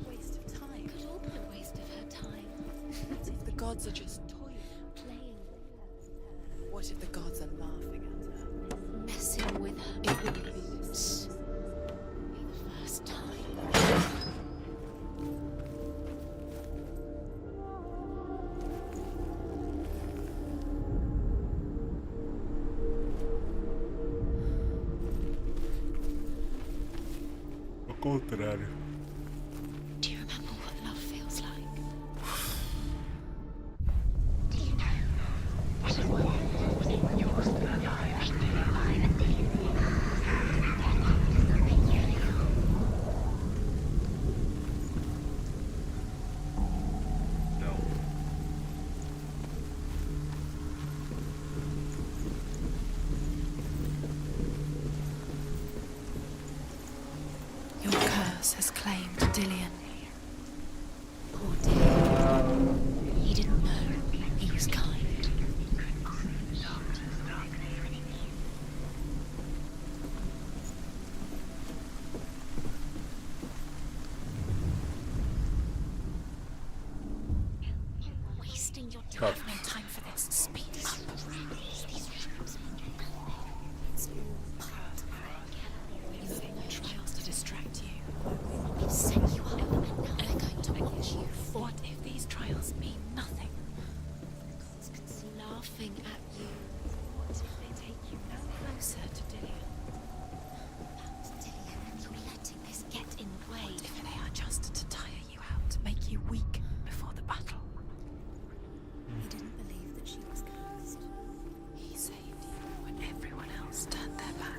S4: Waste of time. Could all be a waste of her time.
S12: What if the gods are just toying?
S4: Playing
S12: What if the gods are laughing at her?
S4: messing with her.
S12: It wouldn't be this.
S4: Be the first time.
S1: Ao contrário.
S4: Do you remember what love feels like?
S1: Não.
S2: Your curse has claimed Dillian.
S4: Poor dear. He didn't know. He was kind. Wasting your time.
S1: Cut.
S4: No time for this. Speed up. It's all part of it. You think trials to distract you. We've set you up, and now they're going to watch you fall. What if these trials mean nothing? It's laughing at you. What if they take you no closer to Dillian? You're letting this get in the way.
S2: What if they are just to tire you out, to make you weak before the battle?
S4: He didn't believe that she was cursed.
S2: He saved you when everyone else turned their backs.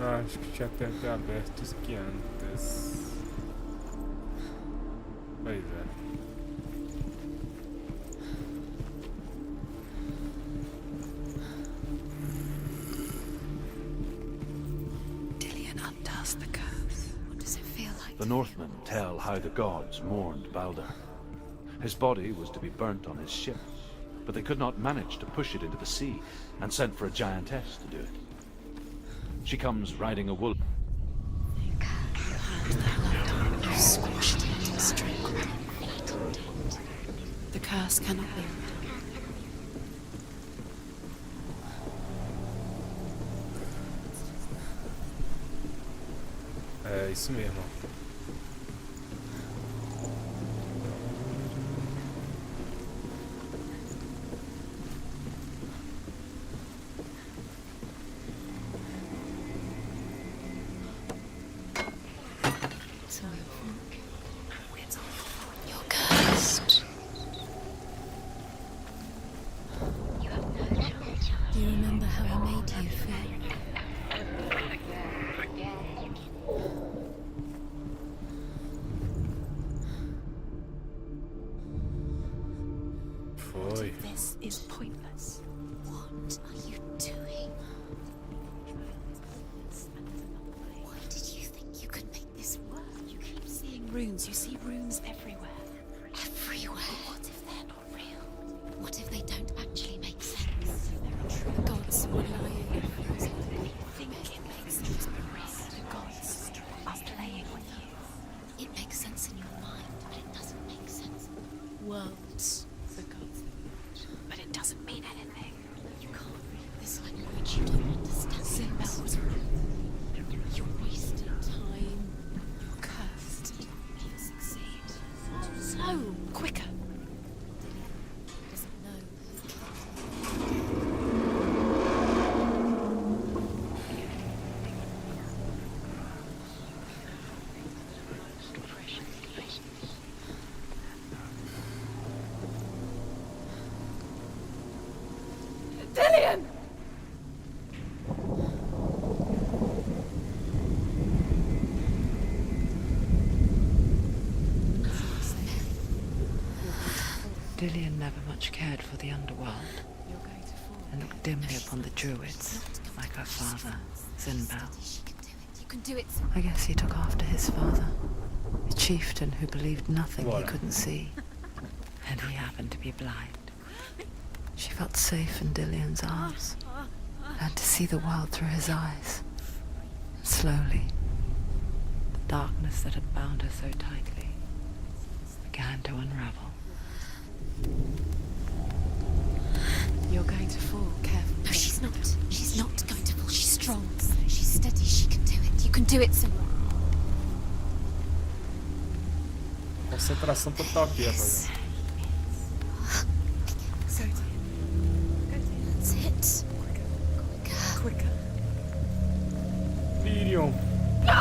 S1: Ah, acho que tinha até aberto isso aqui antes. Pois é.
S2: Dillian undoes the curse.
S4: What does it feel like?
S9: The Northmen tell how the gods mourned Balder. His body was to be burnt on his ship, but they could not manage to push it into the sea and sent for a giantess to do it. She comes riding a wolf.
S2: You squashed it into string. The curse cannot be undone.
S1: É isso mesmo.
S4: You're cursed.
S2: You have no choice.
S4: Do you remember how I made you feel? What are you doing? Why did you think you could make this work? You keep seeing runes. You see runes everywhere. Everywhere? What if they're not real? What if they don't actually make sense? The gods were lying. They think it makes sense, but really the gods are playing with you. It makes sense in your mind, but it doesn't make sense. Worlds, the gods, but it doesn't mean anything. You can't read this language. You don't understand. Symbols. You're wasting time. You're cursed. You'll succeed. Slow, quicker. He doesn't know.
S11: Dillian!
S2: Dillian never much cared for the underworld, and looked dimly upon the druids, like her father, Zinbel.
S4: You can do it.
S2: I guess he took after his father, a chieftain who believed nothing he couldn't see, and he happened to be blind. She felt safe in Dillian's arms, and to see the world through his eyes. And slowly, the darkness that had bound her so tightly began to unravel.
S4: You're going to fall, careful. No, she's not. She's not going to fall. She's strong. She's steady. She can do it. You can do it, Simba.
S1: Concentração total aqui, rapaziada.
S4: That's it. Quicker.
S1: Tyrion.
S4: No!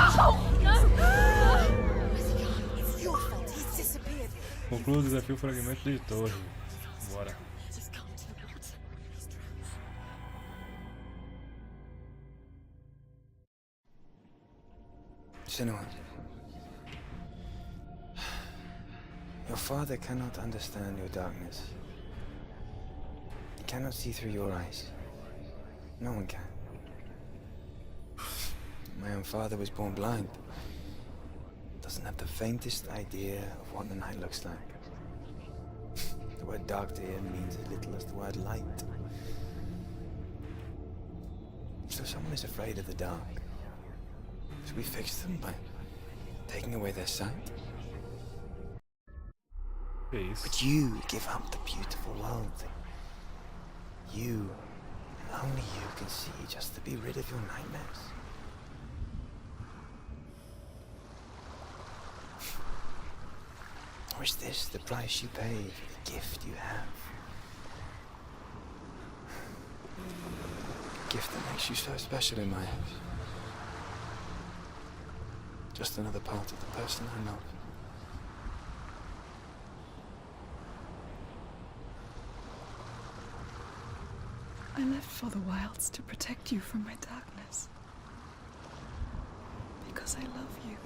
S4: Where's he gone? It's your fault. He's disappeared.
S1: Conclua o desafio fragmento de torre. Bora.
S6: Senua, your father cannot understand your darkness. He cannot see through your eyes. No one can. My own father was born blind. Doesn't have the faintest idea of what the night looks like. The word dark to him means as little as the word light. So someone is afraid of the dark. So we fix them by taking away their sight. But you give up the beautiful world. You, and only you, can see just to be rid of your nightmares. Or is this the price you pay for the gift you have? A gift that makes you so special in my eyes. Just another part of the person I love.
S11: I left for the wilds to protect you from my darkness. Because I love you.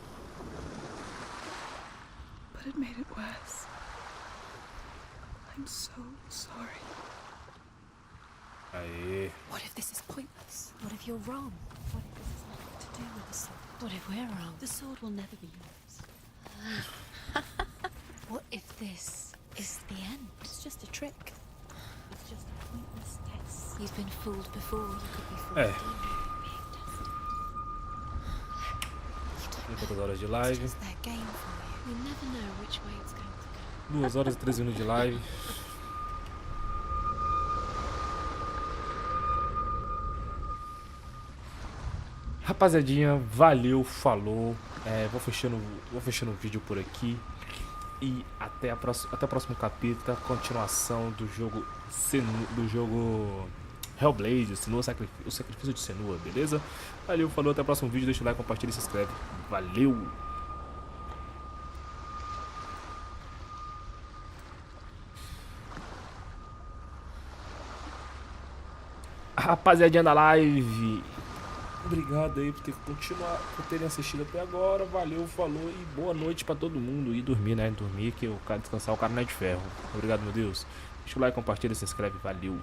S11: But it made it worse. I'm so sorry.
S1: Aê.
S4: What if this is pointless? What if you're wrong? What if this has nothing to do with the sword? What if we're wrong? The sword will never be yours. What if this is the end? It's just a trick. It's just a pointless test. You've been fooled before. You could be fooled again.
S1: Quantas horas de live?
S4: It's their game for you. You never know which way it's going to go.
S1: 2 horas e 13 minutos de live. Rapaziadinha, valeu, falou. Vou fechando o vídeo por aqui. E até o próximo capítulo, a continuação do jogo Hellblade, o sacrifício de Senua, beleza? Valeu, falou, até o próximo vídeo, deixa o like, compartilha e se inscreve. Valeu! Rapaziadinha da live, obrigado aí por terem assistido até agora. Valeu, falou e boa noite pra todo mundo. E dormir, né? Dormir, que o cara descansar, o cara não é de ferro. Obrigado, meu Deus. Deixa o like, compartilha, se inscreve. Valeu.